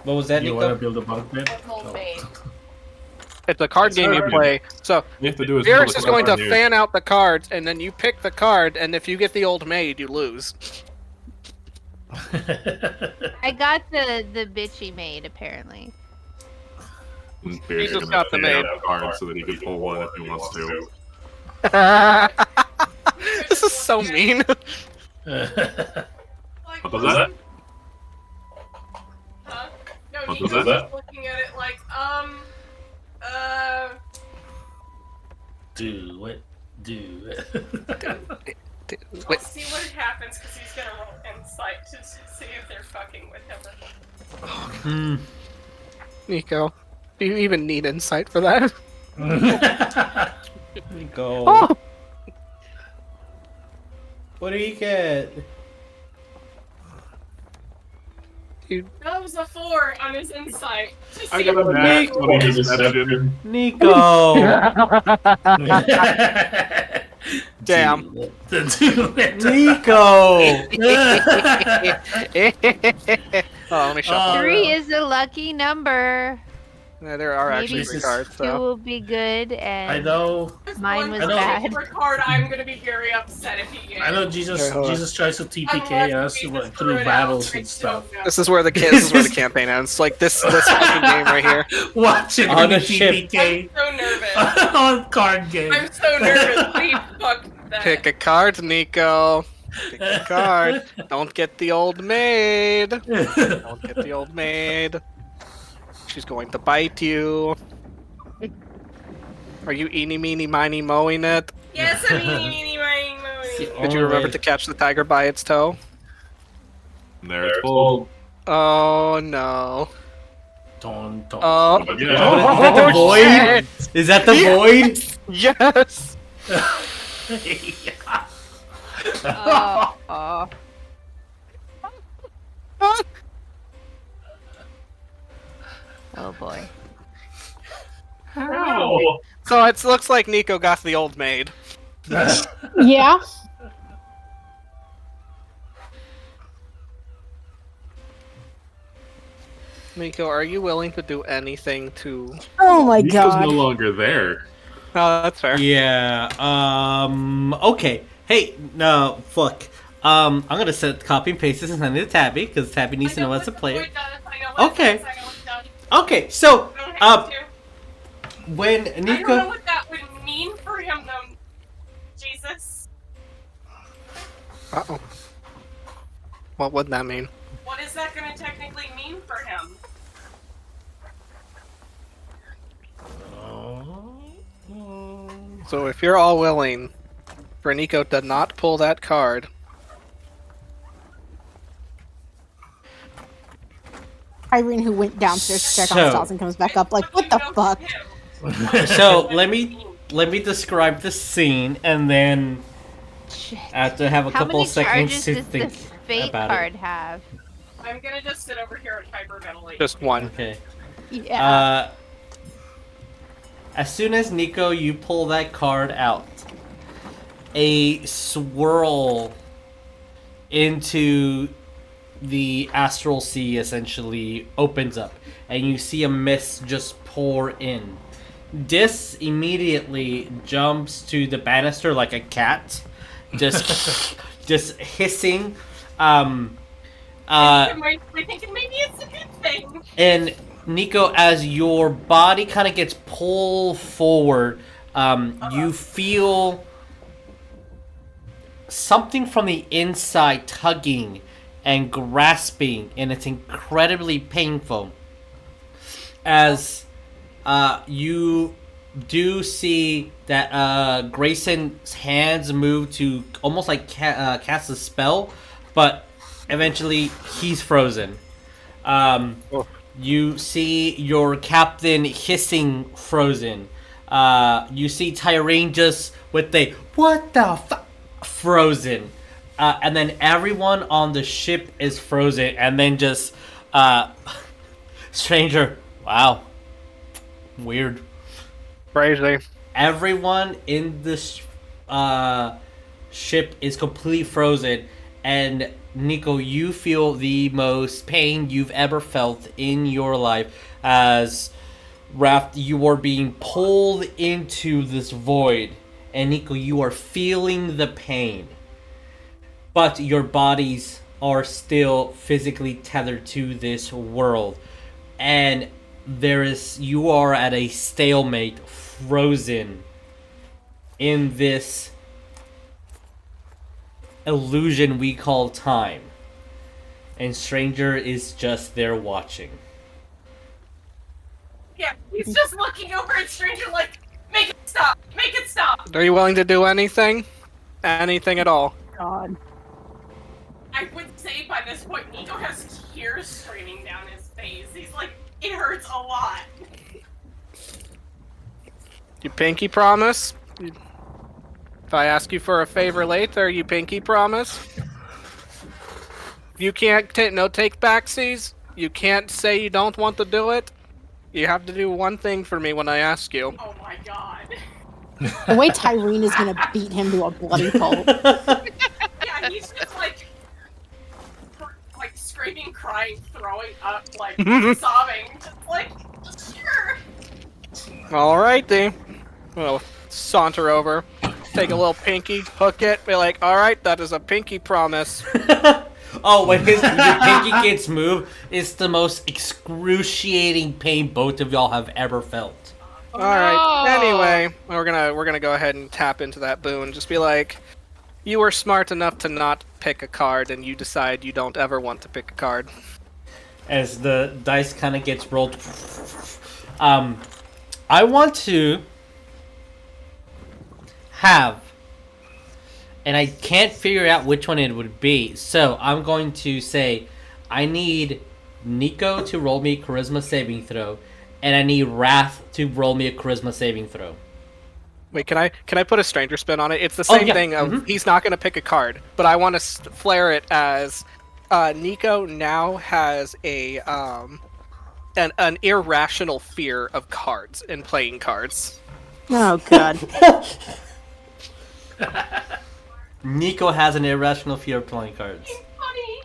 What was that, You Nico? want to build a bunk bed? It's a card game you play. So You have to do is Beerus is pull going the to card fan out the cards, and then you pick the card, and if you get the old maid, you lose. I got the bitchy maid apparently. And Beerus is just gonna got the fan out maid. the card so that he can pull one if he wants to. This is so mean. Like, What was that? Huh? No, What Nico's was that? just looking at it like, Do it. Let's see what happens because he's gonna roll insight to see if they're fucking with him or not. Nico, do you even need insight for that? Nico. Oh! What do you get? That was a 4 on his insight. To I see got a if- nat 20 deception. Nico. Damn. Nico. Oh, let me shuffle. 3 is a lucky number. Yeah, there are actually Maybe 3 cards, 2 so. will be good, and I know. mine was I know. bad. Card, I'm gonna be very upset if he gets. I know Jesus. Okay, hold on. Jesus tries to TPK us through battles and stuff. This is where the campaign ends. Like this fucking game right here. Watch it On on a a ship. TPK I'm so nervous. on card game. I'm so nervous. Please fuck that. Pick a card, Nico. Pick a card. Don't get the old maid. Don't get the old maid. She's going to bite you. Are you eeny meeny miny mowing it? Yes, I'm eeny, miny, moey. Did you remember to catch the tiger by its toe? And there it's pulled. Oh no. Don't. Oh. Yeah. Is that the void? Is that the void? Yes. Oh. Oh boy. Ow. So it looks like Nico got the old maid. Yeah. Nico, are you willing to do anything to? Oh my Nico's god. no longer there. Oh, that's fair. Yeah. Okay. Hey. No. Fuck. I'm gonna copy and paste this and send it to Tabby because Tabby needs to know as a player. Okay. Okay. So, when I don't Nico. know what that would mean for him, though. Jesus. Uh-oh. What would that mean? What is that going to technically mean for him? So if you're all willing for Nico to not pull that card, Irene, who went downstairs to check on his house and comes back up like, what the fuck? So let me describe the scene and then Shit. I have to have a How couple many seconds charges to does think this fate about card it. have? I'm going to just sit over here and hyperventilate. just one. Okay. Yeah. As soon as Nico, you pull that card out, a swirl into the astral sea essentially opens up, and you see a mist just pour in. Dis immediately jumps to the banister like a cat, just hissing. I'm thinking maybe it's a good thing. And Nico, as your body kind of gets pulled forward, you feel something from the inside tugging and grasping, and it's incredibly painful. As you do see that Grayson's hands move to almost like cast a spell, but eventually he's frozen. You see your captain hissing frozen. You see Tyreen just with the what the fuck frozen. And then everyone on the ship is frozen, and then just stranger. Wow, weird. Crazy. Everyone in this ship is completely frozen, and Nico, you feel the most pain you've ever felt in your life as Raft, you are being pulled into this void. And Nico, you are feeling the pain. But your bodies are still physically tethered to this world. And you are at a stalemate, frozen in this illusion we call time. And Stranger is just there watching. Yeah, he's just looking over at Stranger like, make it stop! Make it stop! Are you willing to do anything? Anything at all? God. I would say by this point, Nico has tears streaming down his face. He's like, it hurts a lot. You pinky promise? If I ask you for a favor later, you pinky promise? You can't no take backsies. You can't say you don't want to do it. You have to do one thing for me when I ask you. Oh my god. The way Tyreen is gonna beat him to a bloody pulp. Yeah, he's just like screaming, crying, throwing up, like sobbing, just like, sure. Alright then. We'll saunter over, take a little pinky, hook it, be like, alright, that is a pinky promise. Oh, when your pinky gets moved, it's the most excruciating pain both of y'all have ever felt. Alright, anyway, we're gonna go ahead and tap into that boon. Just be like, you were smart enough to not pick a card, and you decide you don't ever want to pick a card. As the dice kind of gets rolled, I want to have, and I can't figure out which one it would be, so I'm going to say I need Nico to roll me a charisma saving throw, and I need Wrath to roll me a charisma saving throw. Wait, can I put a stranger spin on it? It's the same thing of he's not going to pick a card, but I want to flare it as Nico now has a an irrational fear of cards and playing cards. Oh god. Nico has an irrational fear of playing cards. Funny.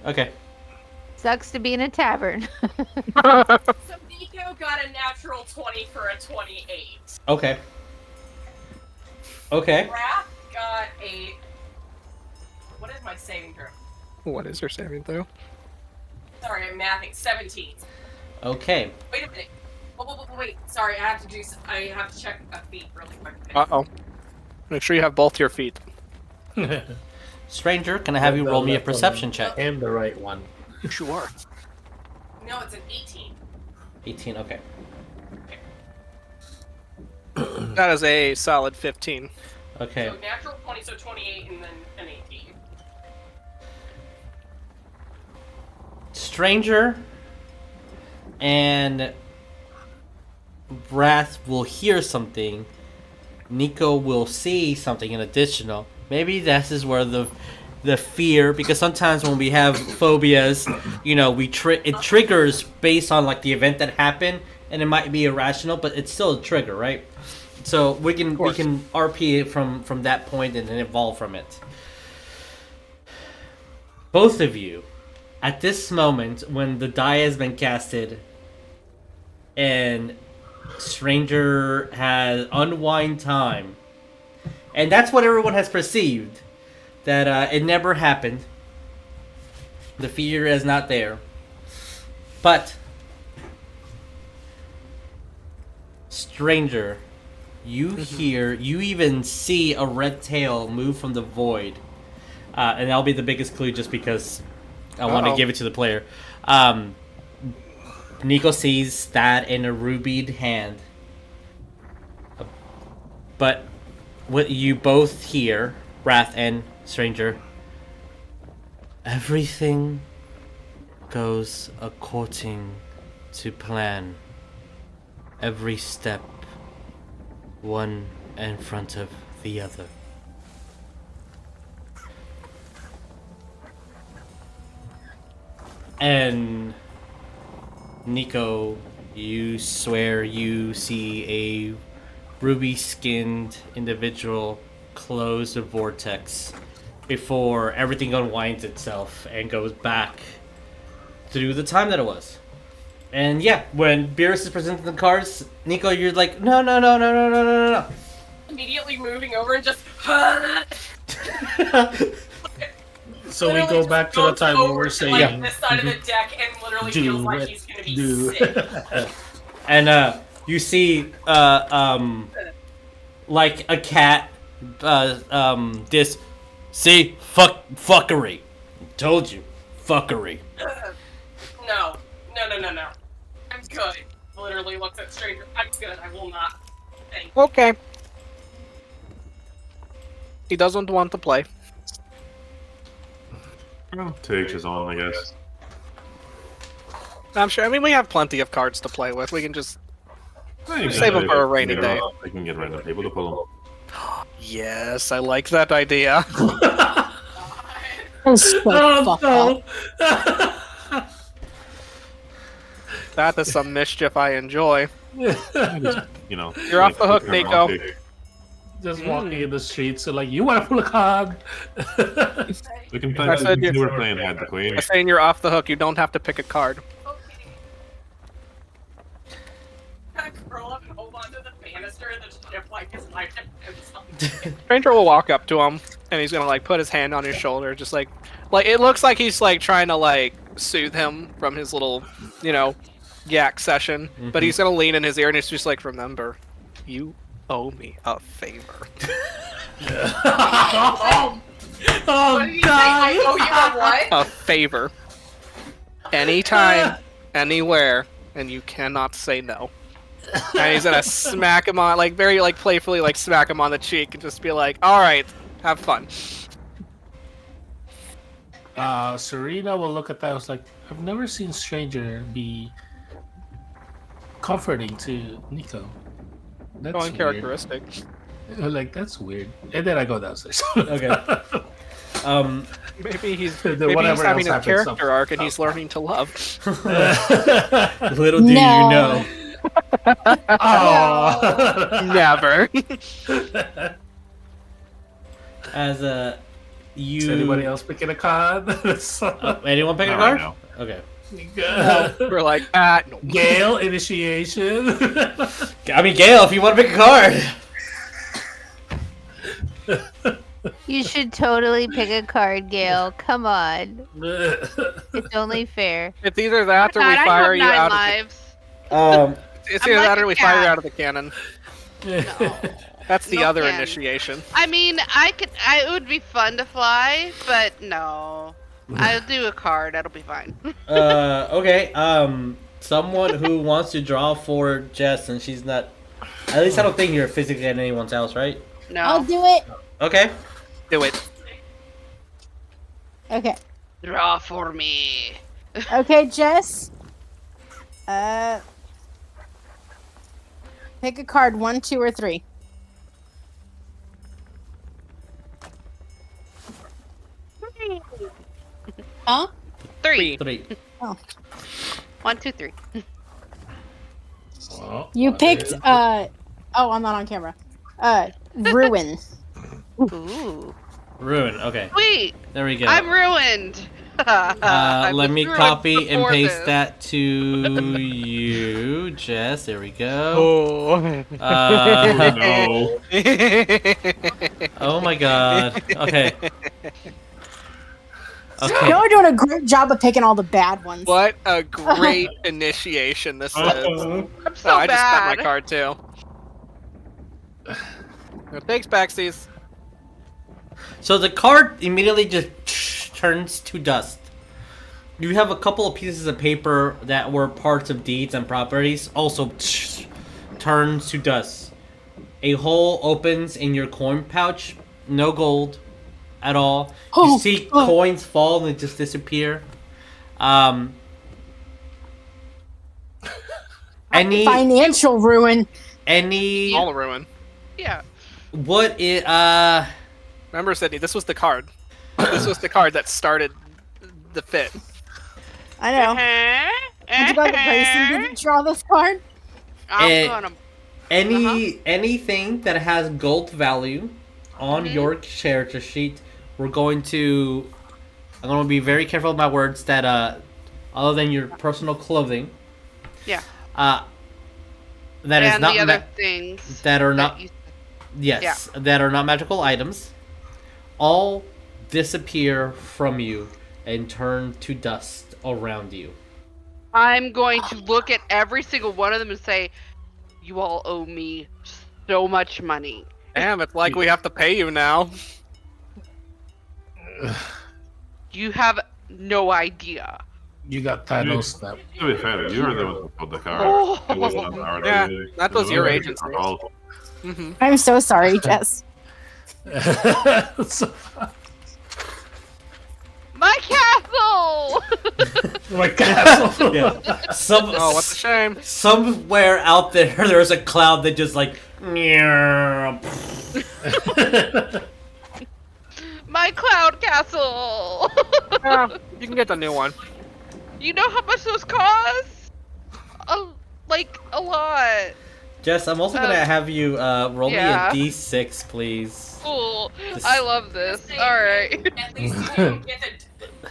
Okay. Sucks to be in a tavern. So Nico got a natural 20 for a 28. Okay. Okay. Wrath got a... What is my saving throw? What is your saving throw? Sorry, I'm mathing. 17. Okay. Wait a minute. Wait. Sorry, I have to check a feat really quick. Uh-oh. Make sure you have both your feet. Stranger, can I have you roll me a perception check? And the right one. Sure. No, it's an 18. 18, okay. That is a solid 15. Okay. So natural 20, so 28, and then an 18. Stranger and Wrath will hear something. Nico will see something in additional. Maybe this is where the fear, because sometimes when we have phobias, you know, it triggers based on like the event that happened, and it might be irrational, but it's still a trigger, right? So we can RP it from that point and then evolve from it. Both of you, at this moment when the die has been casted and Stranger has unwind time, and that's what everyone has perceived, that it never happened. The fear is not there. But Stranger, you hear, you even see a red tail move from the void. And that'll be the biggest clue just because I want to give it to the player. Nico sees that in a rubied hand. But what you both hear, Wrath and Stranger, everything goes according to plan. Every step, one in front of the other. And Nico, you swear you see a ruby-skinned individual close the vortex before everything unwinds itself and goes back through the time that it was. And yeah, when Beerus is presenting the cards, Nico, you're like, no. Immediately moving over and just. So we Literally go just back to the goes time where over we're to, saying, like, this side of the deck and literally feels like he's gonna be sick. And you see like a cat this see fuckery. Told you. Fuckery. No. I'm good. Literally looks at stranger. I'm good. I will not. Thank you. Okay. He doesn't want to play. Well, to each his own, I guess. I'm sure. I mean, we have plenty of cards to play with. We can just Well, you save can- them for a rainy you day. know, I can get random people to pull them. Yes, I like that idea. That's so fucked up. That is some mischief I enjoy. You know, You're off the hook, pick Nico. around, pick. Just walking in the streets, so like, you want to pull a card? We can play. I said We you- were playing Head the Queen. I'm saying you're off the hook. You don't have to pick a card. Kind of curl up and hold onto the banister and the ship like his life depends on it. Stranger will walk up to him, and he's gonna like put his hand on his shoulder, just like it looks like he's like trying to like soothe him from his little, yak session. But he's gonna lean in his ear, and it's just like, remember, you owe me a favor. Oh What did you say? I owe you a what? A favor. Anytime, anywhere, and you cannot say no. And he's gonna smack him on, like very like playfully, like smack him on the cheek, and just be like, "All right, have fun." Serena will look at that. I was like, I've never seen Stranger be comforting to Nico. That's Going weird. characteristic. Like, that's weird. And then I go downstairs. Okay. Maybe he's Then maybe he's whatever having a else happens, character arc, and he's learning to love. Little do you No. know. Oh. Never. As you Is anybody else picking a card? anyone pick a Not card? right now. Okay. We're like, no. Gale initiation. I mean, Gail, if you want to pick a card. You should totally pick a card, Gail. Come on. It's only fair. It's either that or we God, I fire have you 9 out. lives. It's I'm either like that a or we fire you cat. out of the cannon. No. That's the No other can. initiation. I mean, it would be fun to fly, but no. I'll do a card. That'll be fine. Okay. Someone who wants to draw for Jess, and she's not. At least I don't think you're physically at anyone's house, right? No. I'll do it. Okay. Do it. Okay. Draw for me. Okay, Jess. Pick a card, 1, 2, or 3. Huh? 3. 3. 1, 2, 3. Well, You picked, oh, I'm not on camera. Ruin. Ooh. Ruin. Okay. Sweet. There we go. I'm ruined. I Let was me ruined copy and before paste this. that to you, Jess. There we go. Oh. No. Oh my god. Okay. Okay. You're doing a great job of picking all the bad ones. What a great initiation this is. Uh-oh. I'm so I just got my bad. card too. Thanks, Baxies. So the card immediately just turns to dust. You have a couple of pieces of paper that were parts of deeds and properties, also turns to dust. A hole opens in your coin pouch. No gold at all. You Oh, see oh. coins fall and just disappear. Any Financial ruin. All ruin. Yeah. what it Remember, Sydney, this was the card. This was the card that started the fit. I know. Did you go to Grayson? Did you draw this card? I'm gonna. anything that has gold value on your character sheet, I'm going to be very careful with my words that other than your personal clothing, Yeah. That is and not the other things that are not. you- Yes, that are not magical items. All disappear from you and turn to dust around you. I'm going to look at every single one of them and say, "You all owe me so much money." Damn, it's like we have to pay you now. You have no idea. You got Thanos snap. To be fair, you were the one who pulled the car. Oh. It wasn't our Yeah, idea. that was It your our agency. fault. Mm-hmm. I'm so sorry, Jess. So- My castle! my castle. Yeah. Oh, what a shame. Somewhere out there, there's a cloud that just like. My cloud castle! Yeah, you can get the new one. You know how much those cost? A lot. Jess, I'm also gonna have you roll yeah. me a d6, please. Cool. This- I love this. Alright. At least you didn't get the.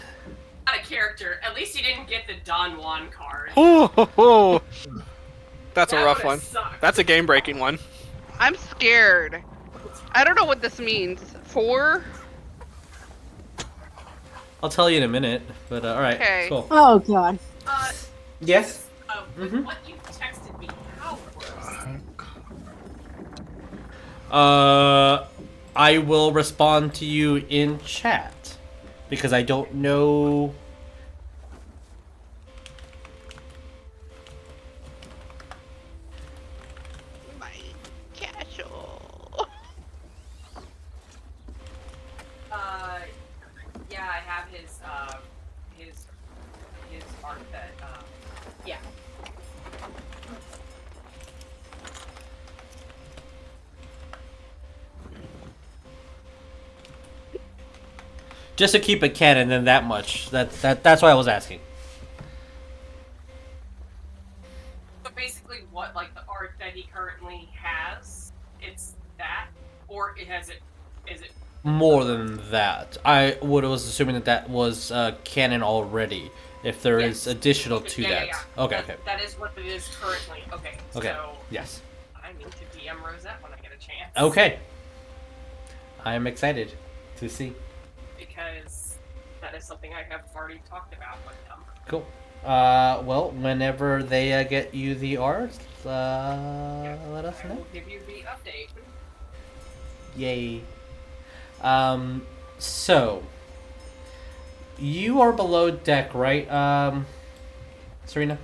Not a character. At least you didn't get the Don Juan card. Oh, that's a That rough would've one. sucked. That's a game-breaking one. I'm scared. I don't know what this means. 4? I'll tell you in a minute, but alright, Okay. cool. Oh god. Yes? With Mhm. what you texted me, how works? I will respond to you in chat because I don't know. My castle. Yeah, I have his art that, yeah. Just to keep it canon, then that much. That's why I was asking. So basically, what like the art that he currently has, it's that, or is it? More than that, I was assuming that was canon already. If there is Yes. additional to Yeah, that. yeah, yeah. Okay, okay, That is what it is currently. Okay. okay. So Yes. I need to DM Rosette when I get a chance. Okay. I am excited to see. Because that is something I have already talked about with them. Cool. Well, whenever they get you the art, let us I know. will give you the update. Yay. So you are below deck, right? Serena?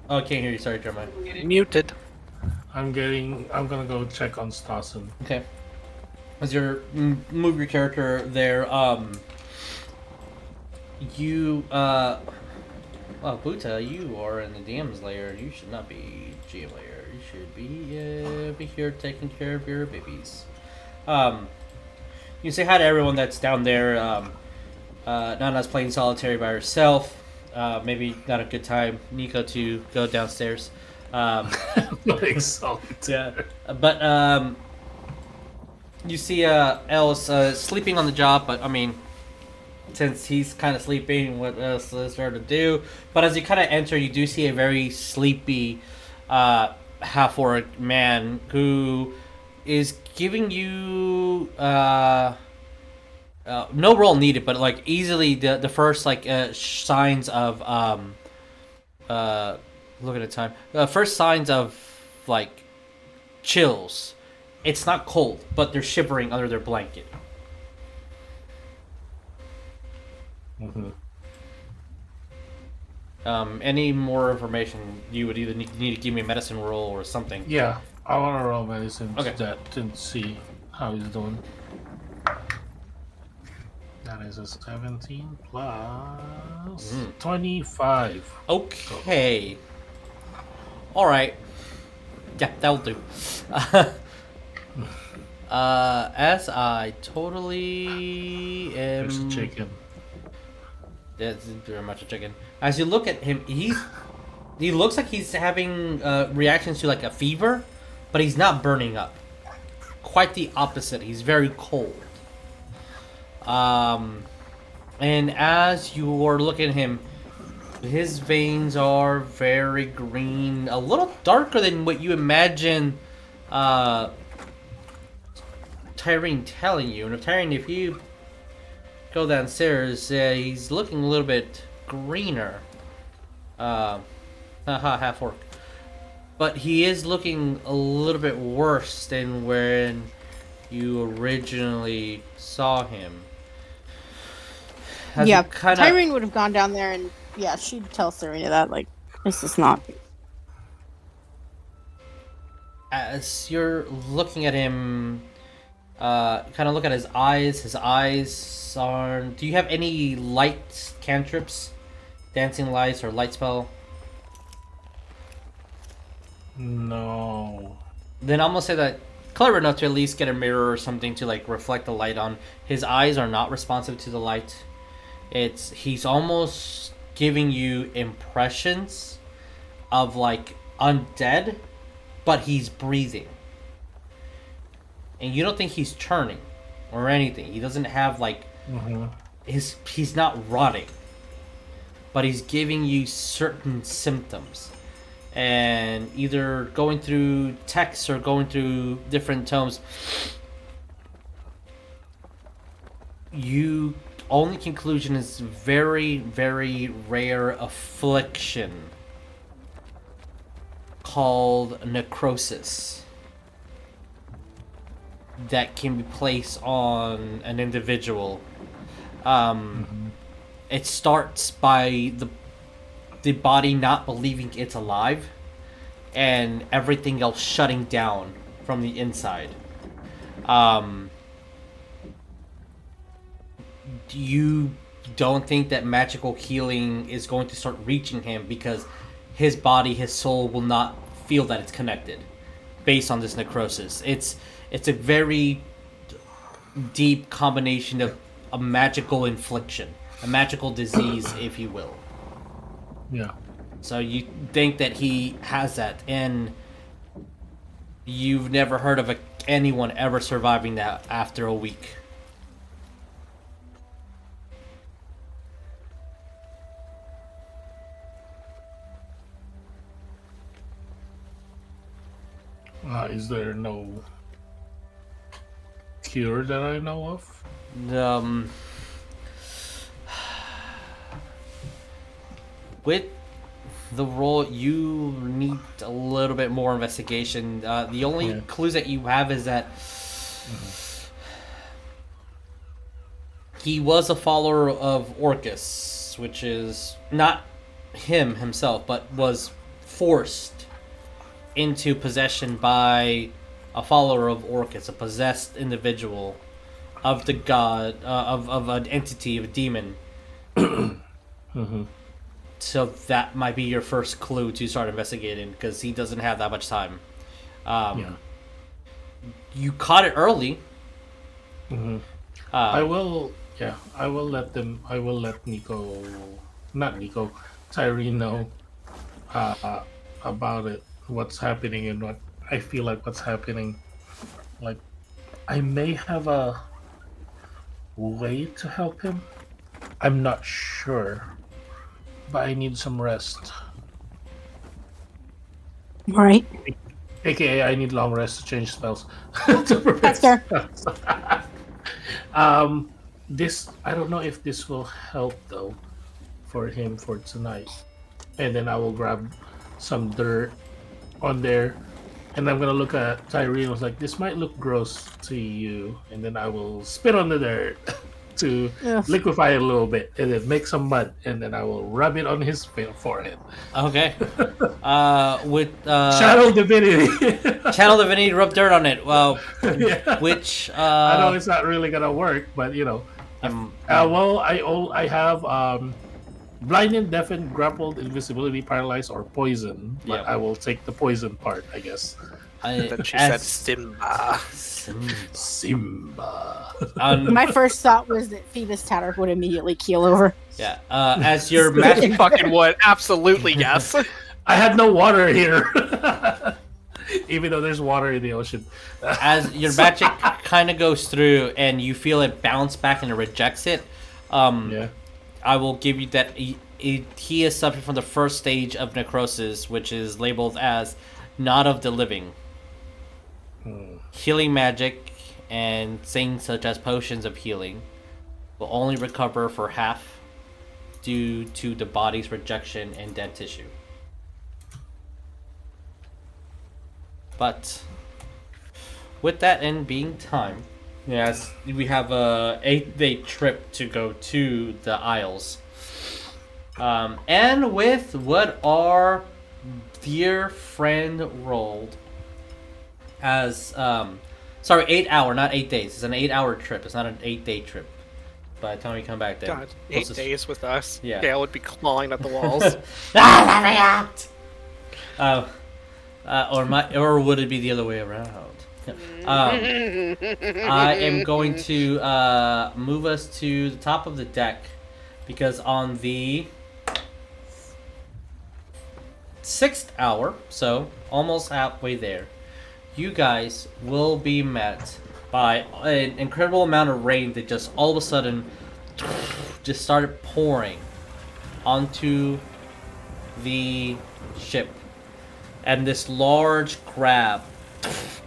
Oh, I can't hear you. Sorry, Jeremiah. Muted. I'm gonna go check on Stassen. Okay. As you move your character there, you, well, Buta, you are in the DM's layer. You should not be GM layer. You should be here taking care of your babies. You say hi to everyone that's down there. Nana's playing solitary by herself. Maybe not a good time, Nico, to go downstairs. Like solitaire. Yeah, but you see Elsa sleeping on the job, but I mean, since he's kind of sleeping, what else is there to do? But as you kind of enter, you do see a very sleepy half-orc man who is giving you no roll needed, but like easily the first like signs of look at the time. First signs of like chills. It's not cold, but they're shivering under their blanket. Mm-hmm. Any more information? You would either need to give me a medicine roll or something. Yeah, I want to roll medicine Okay. to see how he's doing. That is a 17 plus 25. Okay. All right. Yeah, that'll do. As I totally am. There's a chicken. That's very much a chicken. As you look at him, he looks like he's having reactions to like a fever, but he's not burning up. Quite the opposite. He's very cold. And as you are looking at him, his veins are very green, a little darker than what you imagine Tyreen telling you. And Tyreen, if you go downstairs, he's looking a little bit greener. Half orc. But he is looking a little bit worse than when you originally saw him. Yeah, Tyreen would have gone down there and she'd tell Serena that this is not. As you're looking at him, kind of look at his eyes. His eyes are. Do you have any light cantrips, dancing lights, or light spell? No. Then I'm gonna say that clever enough to at least get a mirror or something to reflect the light on. His eyes are not responsive to the light. He's almost giving you impressions of undead, but he's breathing. And you don't think he's turning or anything. He doesn't have he's not rotting. But he's giving you certain symptoms. And either going through texts or going through different tomes, you only conclusion is very, very rare affliction called necrosis that can be placed on an individual. It starts by the body not believing it's alive and everything else shutting down from the inside. You don't think that magical healing is going to start reaching him because his body, his soul will not feel that it's connected based on this necrosis. It's a very deep combination of a magical infliction, a magical disease, if you will. Yeah. So you think that he has that, and you've never heard of anyone ever surviving that after a week. Is there no cure that I know of? With the roll, you need a little bit more investigation. The only clues that you have is that he was a follower of Orcus, which is not him himself, but was forced into possession by a follower of Orcus, a possessed individual of the god, of an entity, of a demon. So that might be your first clue to start investigating, because he doesn't have that much time. You caught it early. I will let Tyreen know about it, what's happening, and what I feel like what's happening. I may have a way to help him. I'm not sure, but I need some rest. All right. AKA, I need long rest to change spells. That's fair. This, I don't know if this will help though, for him for tonight. And then I will grab some dirt on there, and I'm gonna look at Tyreen. I was like, this might look gross to you, and then I will spit on the dirt to liquefy it a little bit, and then make some mud, and then I will rub it on his forehead. Okay. With Channel Divinity. Channel Divinity, rub dirt on it. Well, which I know it's not really gonna work, but you know. I have blinded, deafened, grappled, invisibility, paralyzed, or poison. But I will take the poison part, I guess. Then she said Simba. Simba. My first thought was that Phoebus Tatter would immediately keel over. Yeah. As your magic fucking would. Absolutely, yes. I had no water here. Even though there's water in the ocean. As your magic kind of goes through and you feel it bounce back and it rejects it, Yeah. I will give you that he is suffering from the first stage of necrosis, which is labeled as not of the living. Healing magic and things such as potions of healing will only recover for half due to the body's rejection and dead tissue. But with that end being time, yes, we have a 8-day trip to go to the Isles. And with what our dear friend rolled as 8 hour, not 8 days. It's an 8-hour trip. It's not an 8-day trip. By the time we come back there. God, 8 days with us. Yeah. Gail would be clawing at the walls. Or would it be the other way around? I am going to move us to the top of the deck because on the 6th hour, so almost halfway there, you guys will be met by an incredible amount of rain that just all of a sudden just started pouring onto the ship. And this large crab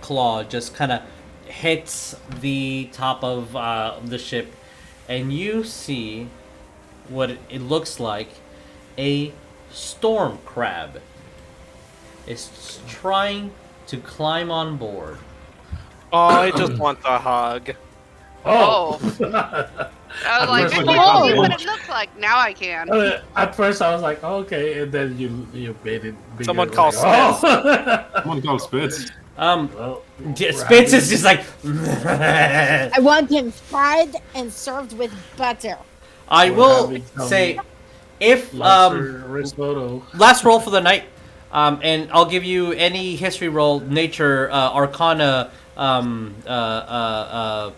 claw just kind of hits the top of the ship, and you see what it looks like a storm crab is trying to climb on board. Oh, I just want the hug. Oh. I was like, I first, can't see what it looks like. Now I can. At first, I was like, okay, and then you made it bigger. Someone call like, Someone call Spitz. Well, Spitz is just like. I want him fried and served with butter. I We're will having some say, if risotto. last roll for the night, and I'll give you any history roll, nature, arcana, I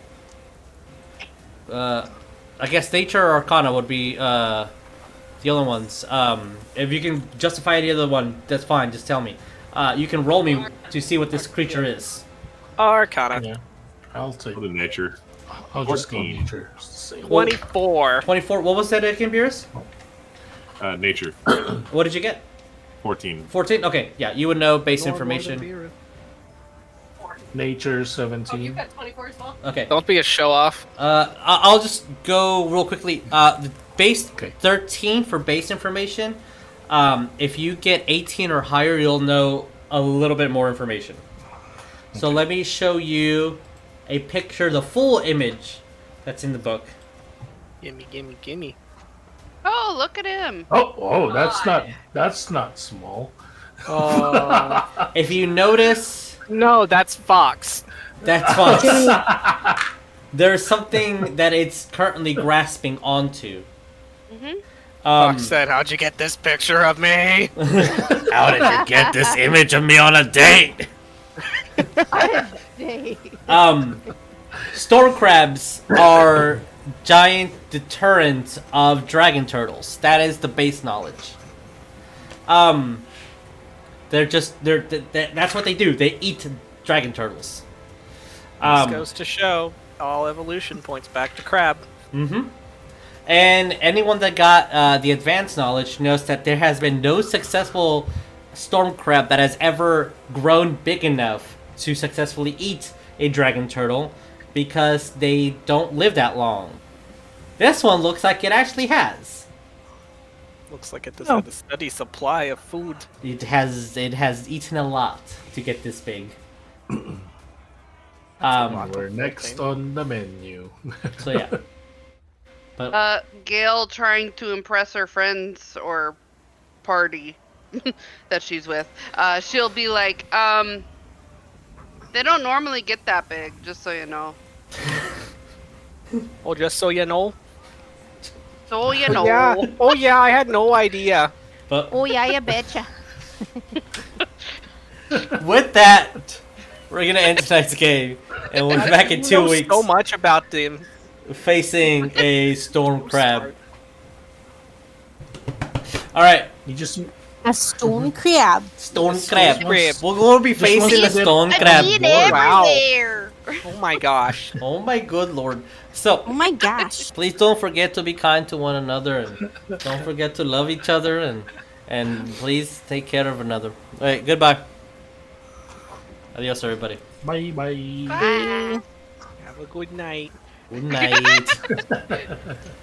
guess nature or arcana would be the other ones. If you can justify any other one, that's fine. Just tell me. You can roll me to see what this creature is. Arcana. Yeah, I'll take. What a nature. I'll just go 14. nature. Same. 24. 24. What was that again, Beerus? Nature. What did you get? 14. 14? Okay, yeah, you would know base information. Nature Oh, you 17. got 24 as well? Okay. Don't be a show off. I'll just go real quickly. The base Okay. 13 for base information. If you get 18 or higher, you'll know a little bit more information. So let me show you a picture, the full image that's in the book. Gimme, gimme, gimme. Oh, look at him. Oh, that's not small. If you notice, No, that's Fox. that's fine. There's something that it's currently grasping onto. Fox said, "How'd you get this picture of me?" How did you get this image of me on a date? Storm crabs are giant deterrent of dragon turtles. That is the base knowledge. That's what they do. They eat dragon turtles. This goes to show all evolution points back to crab. And anyone that got the advanced knowledge knows that there has been no successful storm crab that has ever grown big enough to successfully eat a dragon turtle because they don't live that long. This one looks like it actually has. Looks like it does have a steady supply of food. It has eaten a lot to get this big. We're next on the menu. So yeah. But Gail trying to impress her friends or party that she's with. She'll be like, they don't normally get that big, just so you know. Oh, just so you know. So you know. Yeah. Oh yeah, I had no idea. but Oh yeah, you betcha. with that, we're gonna end tonight's game, and we'll be back in 2 You know weeks so much about them. facing a storm crab. All right, You just A stone crab. stone crab. crab. We're gonna be facing a once stone again- crab. Wow. Everywhere. Oh my gosh. Oh my good lord. So, Oh my gosh. please don't forget to be kind to one another, and don't forget to love each other, and please take care of another. All right, goodbye. Adios, everybody. Bye bye. Bye. Have a good night. Good night.